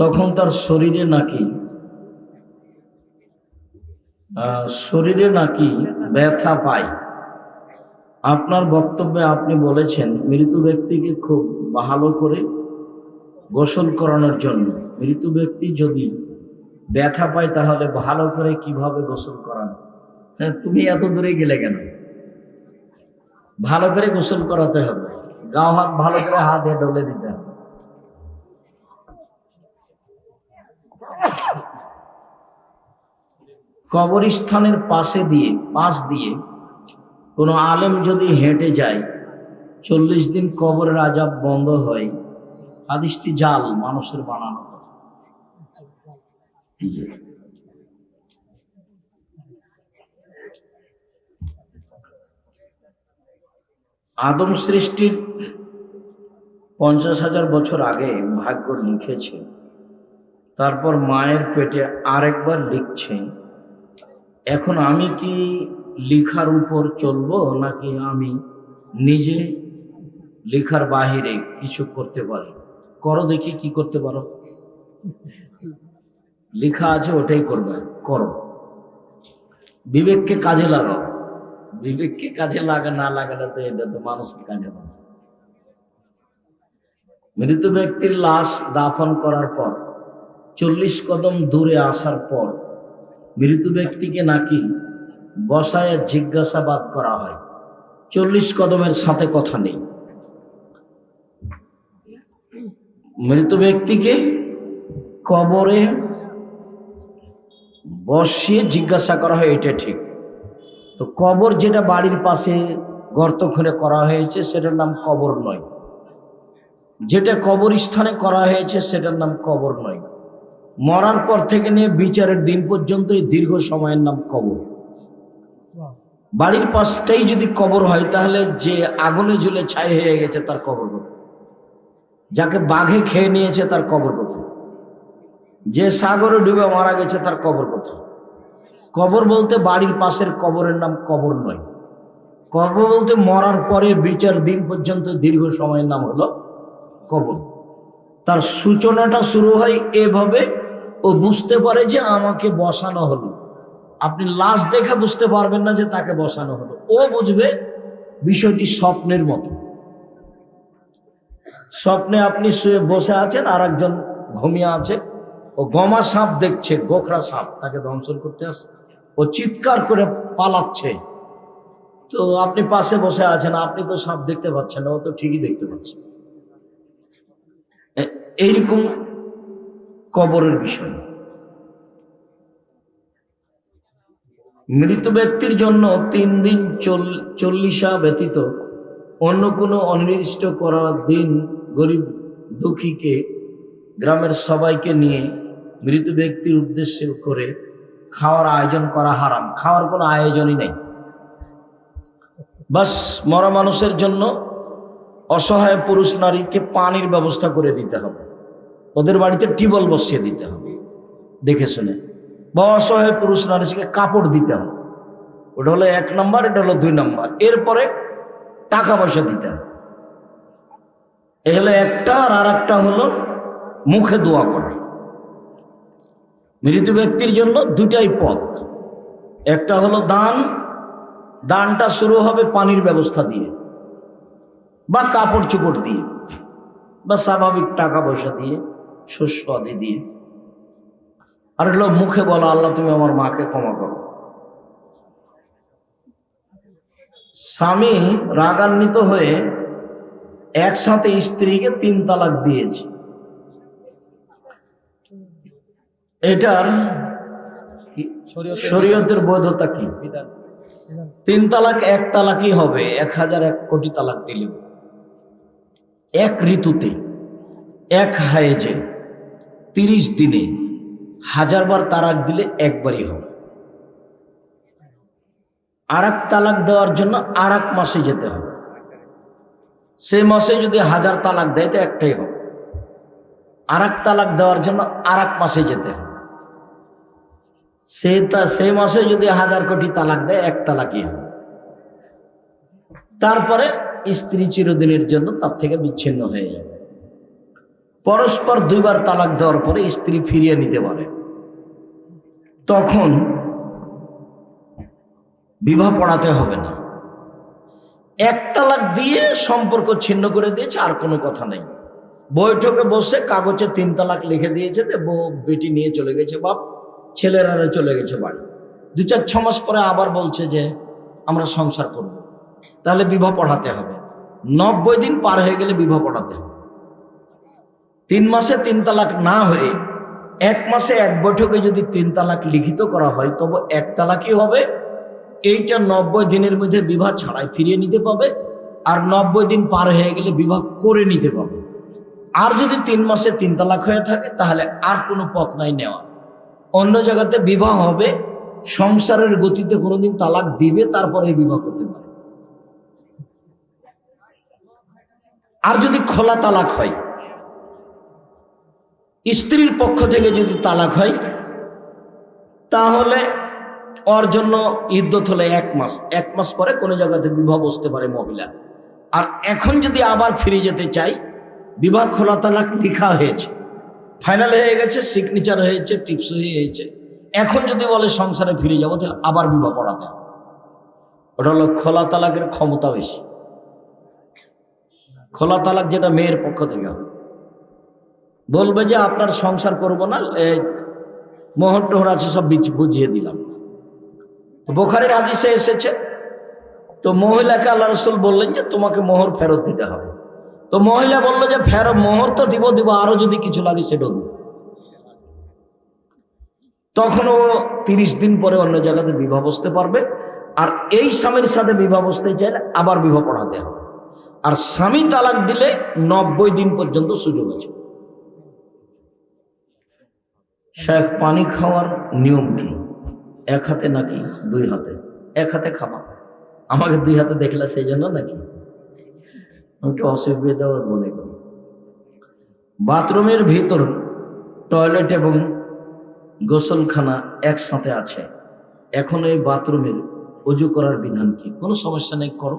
তখন তার শরীরে নাকি ব্যথা পায়। আপনার বক্তব্যে আপনি বলেছেন মৃত ব্যক্তিকে খুব ভালো করে গোসল করানোর জন্য। মৃত ব্যক্তি যদি ব্যথা পায় তাহলে ভালো করে কিভাবে গোসল করানো? হ্যাঁ, তুমি এত দূরে গেলে কেন? ভালো করে গোসল করাতে হবে, গাও হাত ভালো করে হাতে ডলে দিতে হবে। কবরস্থানের পাশ দিয়ে কোনো আলেম যদি হেঁটে যায়, 40 দিন কবরের আযাব বন্ধ হয়। হাদিসটি জাল, মানুষের বানানো কথা। আদম সৃষ্টির 50,000 বছর আগে ভাগ্য লিখেছে, তারপর মায়ের পেটে আরেকবার লিখছে। এখন আমি কি লিখার উপর চলবো, নাকি আমি নিজে লেখার বাহিরে কিছু করতে পারি? করো দেখি কি করতে পারো। লেখা আছে ওটাই করবে, করো। বিবেককে কাজে লাগাও। বিবেককে কাজে না লাগালে তো এটা তো মানুষকে কাজে লাগাবে। মৃত ব্যক্তির লাশ দাফন করার পর 40 কদম দূরে আসার পর মৃত ব্যক্তিকে নাকি বসায় জিজ্ঞাসাবাদ করা হয়। 40 কদমের সাথে কথা নেই। মৃত ব্যক্তিকে কবরে বসিয়ে জিজ্ঞাসা করা হয়, এটা ঠিক। তো কবর যেটা বাড়ির পাশে গর্ত খুঁড়ে করা হয়েছে সেটার নাম কবর নয়। যেটা কবরস্থানে করা হয়েছে সেটার নাম কবর নয়। মরার পর থেকে নিয়ে বিচারের দিন পর্যন্ত এই দীর্ঘ সময়ের নাম কবর। বাড়ির পাশটাই যদি কবর হয় তাহলে যে আগুনে জ্বলে ছাই হয়ে গেছে তার কবর কোথায়? যাকে বাঘে খেয়ে নিয়েছে তার কবর কোথায়? যে সাগরে ডুবে মারা গেছে তার কবর কোথায়? কবর বলতে বাড়ির পাশের কবরের নাম কবর নয়। কবর বলতে মরার পরে বিচার দিন পর্যন্ত দীর্ঘ সময়ের নাম হলো কবর। তার সূচনাটা শুরু হয় এভাবে, ও বুঝতে পারে যে আমাকে বসানো হলো। আপনি লাশ দেখে বুঝতে পারবেন না যে তাকে বসানো হলো, ও বুঝবে বিষয়টি স্বপ্নের মতো। স্বপ্নে আপনি শুয়ে বসে আছেন, আর একজন ঘুমিয়ে আছে, ও গমা সাপ দেখছে, গোখরা সাপ, তাকে দংশন করতে আসে, ও চিৎকার করে পালাচ্ছে। তো আপনি পাশে বসে আছেন, আপনি তো সাপ দেখতে পাচ্ছেন না, ও তো ঠিকই দেখতে পাচ্ছে। এইরকম কবরের বিষয়। মৃত ব্যক্তির জন্য 3 দিন 40 ব্যতীত অন্য কোনো অনির্দিষ্ট করা দিন গরিব দুঃখীকে, গ্রামের সবাইকে নিয়ে মৃত ব্যক্তির উদ্দেশ্য করে খাওয়ার আয়োজন করা হারাম। খাওয়ার কোনো আয়োজনই নেই, বাস মরা মানুষের জন্য অসহায় পুরুষ নারীকে পানির ব্যবস্থা করে দিতে হবে, ওদের বাড়িতে টিউবওয়েল বসিয়ে দিতে হবে দেখে শুনে, বা অসহায় পুরুষ নারীকে কাপড় দিতে হবে। ওটা হলো 1 নম্বর, এটা হলো 2 নম্বর। এরপরে টাকা পয়সা দিতে হবে। এ হলো একটা। আর একটা হলো মুখে দোয়া করা। মৃত ব্যক্তির জন্য 2টাই পথ। একটা হলো দান, দানটা শুরু হবে পানির ব্যবস্থা দিয়ে বা কাপড় চোপড় দিয়ে বা স্বাভাবিক টাকা পয়সা দিয়ে, শস্য আদি দিয়ে। আর হলো মুখে বলা, আল্লাহ তুমি আমার মাকে ক্ষমা করো। স্বামী রাগান্বিত হয়ে একসাথে স্ত্রীকে 3 তালাক দিয়েছে, এটার শরীয়তের বৈধতা কি? 3 তালাক 1 তালাকই হবে, 1001 কোটি তালাক দিলেও। 1 ঋতুতে, 1 হায়েজে, 30 দিনে 1000 বার তালাক দিলে একবারই হবে। আর 1 তালাক দেওয়ার জন্য আর 1 মাসে যেতে হবে। সেই মাসে যদি 1000 তালাক দেয় তো একটাই হবে। আর 1 তালাক দেওয়ার জন্য আর 1 মাসে যেতে হবে। সেই মাসে যদি 1000 কোটি তালাক দেয় 1 তালাকই হবে। তারপরে স্ত্রী চিরদিনের জন্য তার থেকে বিচ্ছিন্ন হয়ে যাবে। পরস্পর 2 বার তালাক দেওয়ার পরে স্ত্রী ফিরিয়ে নিতে পারে, তখন বিবাহ পড়াতে হবে না। 1 তালাক দিয়ে সম্পর্ক ছিন্ন করে দিয়েছে, আর কোনো কথা নেই। বৈঠকে বসে কাগজে 3 তালাক লিখে দিয়েছে, বউ বেটি নিয়ে চলে গেছে বাপ, ছেলেরা চলে গেছে বাড়ি। 2-4-6 মাস পরে আবার বলছে যে আমরা সংসার করব, তাহলে বিবাহ পড়াতে হবে। 90 দিন পার হয়ে গেলে বিবাহ পড়াতে হবে। 3 মাসে 3 তালাক না হয়ে 1 মাসে 1 বৈঠকে যদি 3 তালাক লিখিত করা হয়, তবে 1 তালাকই হবে। এইটা 90 দিনের মধ্যে বিবাহ ছাড়াই ফিরিয়ে নিতে পাবে, আর 90 দিন পার হয়ে গেলে বিবাহ করে নিতে পাবে। আর যদি 3 মাসে 3 তালাক হয়ে থাকে, তাহলে আর কোনো পথ নাই নেওয়া। অন্য জায়গাতে বিবাহ হবে, সংসারের গতিতে কোনোদিন তালাক দিবে, তারপরে বিবাহ করতে পারে। আর যদি খোলা তালাক হয়, স্ত্রীর পক্ষ থেকে যদি তালাক হয়, তাহলে ওর জন্য ইদ্যত হলে 1 মাস। 1 মাস পরে কোনো জায়গাতে বিবাহ বসতে পারে মহিলা। আর এখন যদি আবার ফিরে যেতে চাই, বিবাহ খোলা তালাক লিখা হয়েছে, ফাইনাল হয়ে গেছে, সিগনেচার হয়েছে, টিপস হয়েছে, এখন যদি বলে সংসারে ফিরে যাবো, তাহলে আবার বিবাহ পড়াতে হবে। ওটা হলো খোলা তালাকের ক্ষমতা বেশি। খোলা তালাক যেটা মেয়ের পক্ষ থেকে হবে, বলবে যে আপনার সংসার করব না, মোহর টোহর আছে সব বুঝিয়ে দিলাম। তো বুখারীর হাদিসে এসেছে, তো মহিলাকে আল্লাহ রাসূল বললেন যে তোমাকে মোহর ফেরত দিতে হবে। তো মহিলা বললো যে মোহর তো দিব, আরো যদি কিছু লাগে সেটাও দিব। তখনও 30 দিন পরে অন্য জায়গাতে বিবাহ বসতে পারবে। আর এই স্বামীর সাথে বিবাহ বসতে চাইলে আবার বিবাহ পড়াতে হবে। আর স্বামী তালাক দিলে 90 দিন পর্যন্ত সুযোগ আছে। শেখ, পানি খাওয়ার নিয়ম কি? 1 হাতে নাকি 2 হাতে? 1 হাতে খাবা। আমাকে 2 হাতে দেখলে সেই জন্য নাকি? আমি একটু অসুবিধা মনে করি। বাথরুমের ভিতর টয়লেট এবং গোসলখানা একসাথে আছে, এখন এই বাথরুমের ওযু করার বিধান কি? কোনো সমস্যা নেই, করো।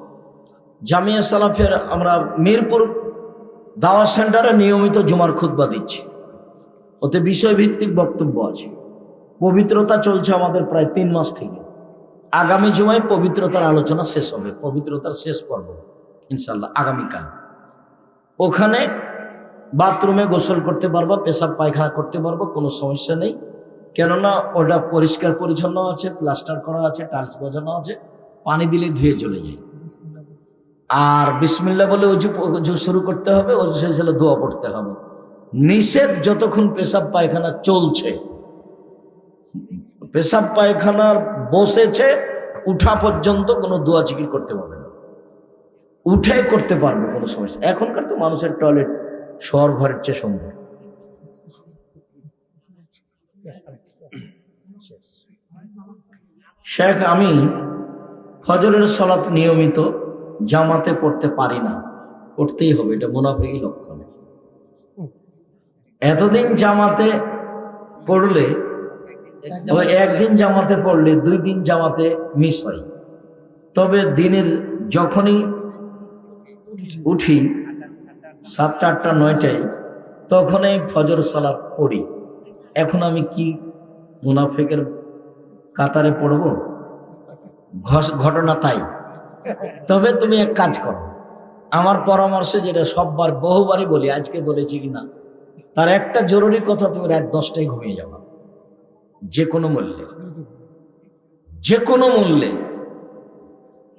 জামিয়া সালাফের আমরা মিরপুর দাওয়াত সেন্টারে নিয়মিত জুমার খুতবা দিচ্ছি। ওতে বিষয়ভিত্তিক বক্তব্য আছে। পবিত্রতা চলছে আমাদের প্রায় 3 মাস থেকে। আগামী জুমায় পবিত্রতার আলোচনা শেষ হবে, পবিত্রতার শেষ পর্ব ইনশাল্লাহ আগামীকাল। ওখানে বাথরুমে গোসল করতে পারবো, পেশাব পায়খানা করতে পারবো, কোনো সমস্যা নেই। কেননা ওটা পরিষ্কার পরিচ্ছন্ন আছে, প্লাস্টার করা আছে, টাইলস বসানো আছে, পানি দিলে ধুয়ে চলে যায়। আর বিসমিল্লাহ বলে অজু শুরু করতে হবে, অজু শেষ হলে দোয়া পড়তে হবে। নিষেধ যতক্ষণ পেশাব পায়খানা চলছে, পেশাব পায়খানার বসেছে উঠা পর্যন্ত কোনো দোয়া জিকির করতে পারবে না, উঠে করতে পারবে কোনো সমস্যা। এখনকার তো মানুষের টয়লেট শহর ঘরের চেয়ে সুন্দর। শেখ, আমি ফজরের সালাত নিয়মিত জামাতে পড়তে পারি না, পড়তেই হবে, এটা মুনাফিকি লক্ষণ। এতদিন জামাতে পড়লে, একদিন জামাতে পড়লে 2 দিন জামাতে মিস হয়। তবে দিনের যখনই উঠি 7টা 8টা 9টায়, তখনই ফজর সালাত পড়ি। এখন আমি কি মুনাফিকের কাতারে পড়ব? ঘটনা তাই। তবে তুমি এক কাজ করো, আমার পরামর্শ, যেটা সববার বহুবারই বলি, আজকে বলেছি কিনা তার একটা জরুরি কথা, তুমি রাত 10টায় ঘুমিয়ে যাবা, যে কোনো মূল্যে, যে কোনো মূল্যে।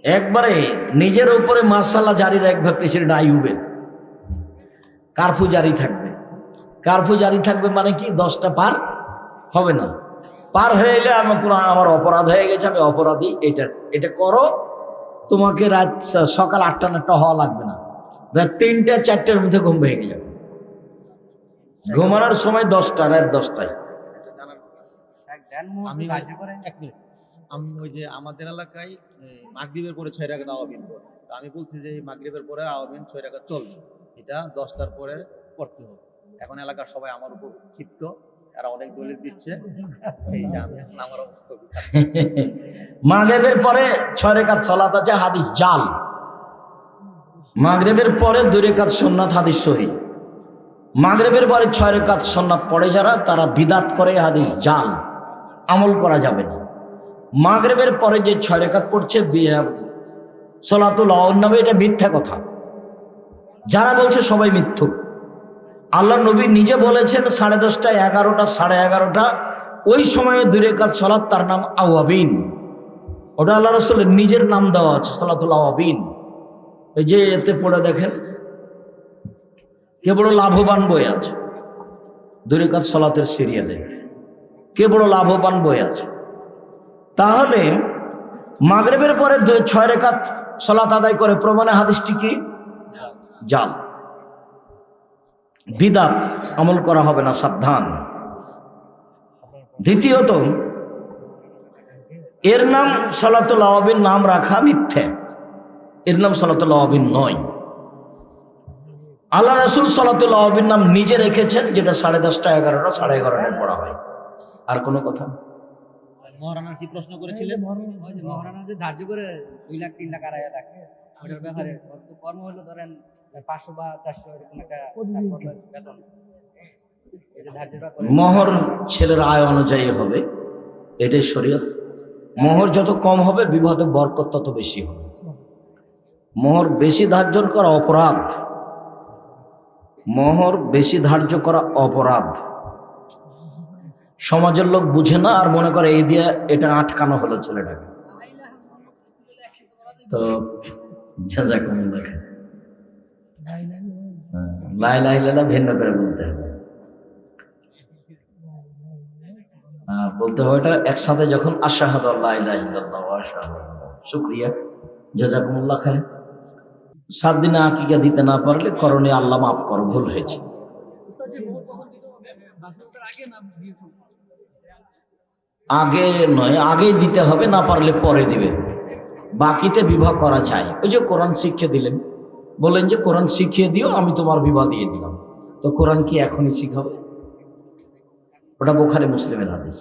একবারে নিজের উপরে মার্শাল্লাহ জারি রাখবে। প্রেসিডেন্ট আইয়ুবের কারফিউ জারি থাকবে। কারফিউ জারি থাকবে মানে কি, 10টা পার হবে না। পার হয়ে এলে আমার অপরাধ হয়ে গেছে, আমি অপরাধী, এটা করো। তোমাকে রাত সকাল 8টা 9টা হওয়া লাগবে না, রাত 3টা 4টার মধ্যে ঘুম ভেঙে যাবে। ঘুমানোর সময় 10টা, রাত 10টায়। আমি ওই যে আমাদের এলাকায় মাগরিবের পরে 6 রাকাত আওয়াবিন পড়ে। তো আমি বলছি যে মাগরিবের পরে আওয়াবিন 6 রাকাত চলবে, এটা 10টার পরে পড়তে হবে। এখন এলাকার সবাই আমার উপর ক্ষিপ্ত, তারা অনেক দলিল দিচ্ছে, এই যে আমি এখন আমার অবস্থা। মাগরিবের পরে 6 রাকাত সালাত আছে, হাদিস জাল। মাগরিবের পরে 2 রাকাত সুন্নাত, হাদিস সহিহ। মাগরিবের পরে 6 রাকাত সুন্নাত পড়ে যারা, তারা বিদআত করে, হাদিস জাল, আমল করা যাবে না। মাগরিবের পরে যে 6 রাকাত পড়ছে সালাতুল নামে, এটা মিথ্যা কথা। যারা বলছে সবাই মিথ্যুক। আল্লাহ নবী নিজে বলেছেন 10:30, 11টা, 11:30 ওই সময়ে 2 রাকাত সালাত, তার নাম আওয়াবিন। ওটা আল্লাহ রাসূলের নিজের নাম দেওয়া আছে, সালাতুল আওয়াবিন। এই যে এতে পড়ে দেখেন, কে বড় লাভবান বই আছে 2 রাকাত সালাতের সিরিয়ালে, কে বড় লাভবান বই আছে। তাহলে মাগরিবের পরে 6 রাকাত সালাত আদায় করে, প্রমাণে হাদিসটি কি জাল, বিদআত, আমল করা হবে না, সাবধান। দ্বিতীয়ত, এর নাম সালাতুল আওয়াবিন নাম রাখা মিথ্যে, এর নাম সালাতুল আওয়াবিন নয়। আল্লাহ রাসূল সালাতুল আওয়াবিন নাম নিজে রেখেছেন, যেটা 10:30, 11টা, 11:30টায় পড়া হয়। আর কোনো কথা? মহারানা কি প্রশ্ন করেছিলেন? মহারানা যে ধার্য করে 2 লাখ 3 লাখ 2.5 লাখ, ওটার ব্যাপারে কর্ম হলো ধরেন 500 বা 400 এরকম একটা বেতন, এই যে ধার্যটা করে। মোহর ছেলের আয় অনুযায়ী হবে, এটাই শরীয়ত। মোহর যত কম হবে বিবাহতে বরকত তত বেশি হবে। মোহর বেশি ধার্য করা অপরাধ, মোহর বেশি ধার্য করা অপরাধ। সমাজের লোক বুঝে না, আর মনে করে এই দিয়ে এটা আটকানো হলো ছেলেটাকে। তো জাযাকুমুল্লাহ খাইর। লা ইলাহা ইল্লাল্লাহ ভিন্ন করে বলতে হবে, বলতে হবে এটা একসাথে, যখন আশহাদু আল্লা ইলাহা ইল্লাল্লাহ ওয়া আশহাদু আন্না। শুকরিয়া, জাযাকুমুল্লাহ খাইর। 7 দিনে আকিকা দিতে না পারলে করণীয়, আল্লাহ মাফ করো, ভুল হয়েছে। আগে নয়, আগেই দিতে হবে, না পারলে পরে দিবে, বাকিতে বিবাহ করা যায়। ওই যে কোরআন শিখিয়ে দিলেন, বলেন যে কোরআন শিখিয়ে দিও, আমি তোমার বিবাহ দিয়ে দিলাম, তো কোরআন কি এখনই শিখাবে? ওটা বুখারী মুসলিমের হাদিস।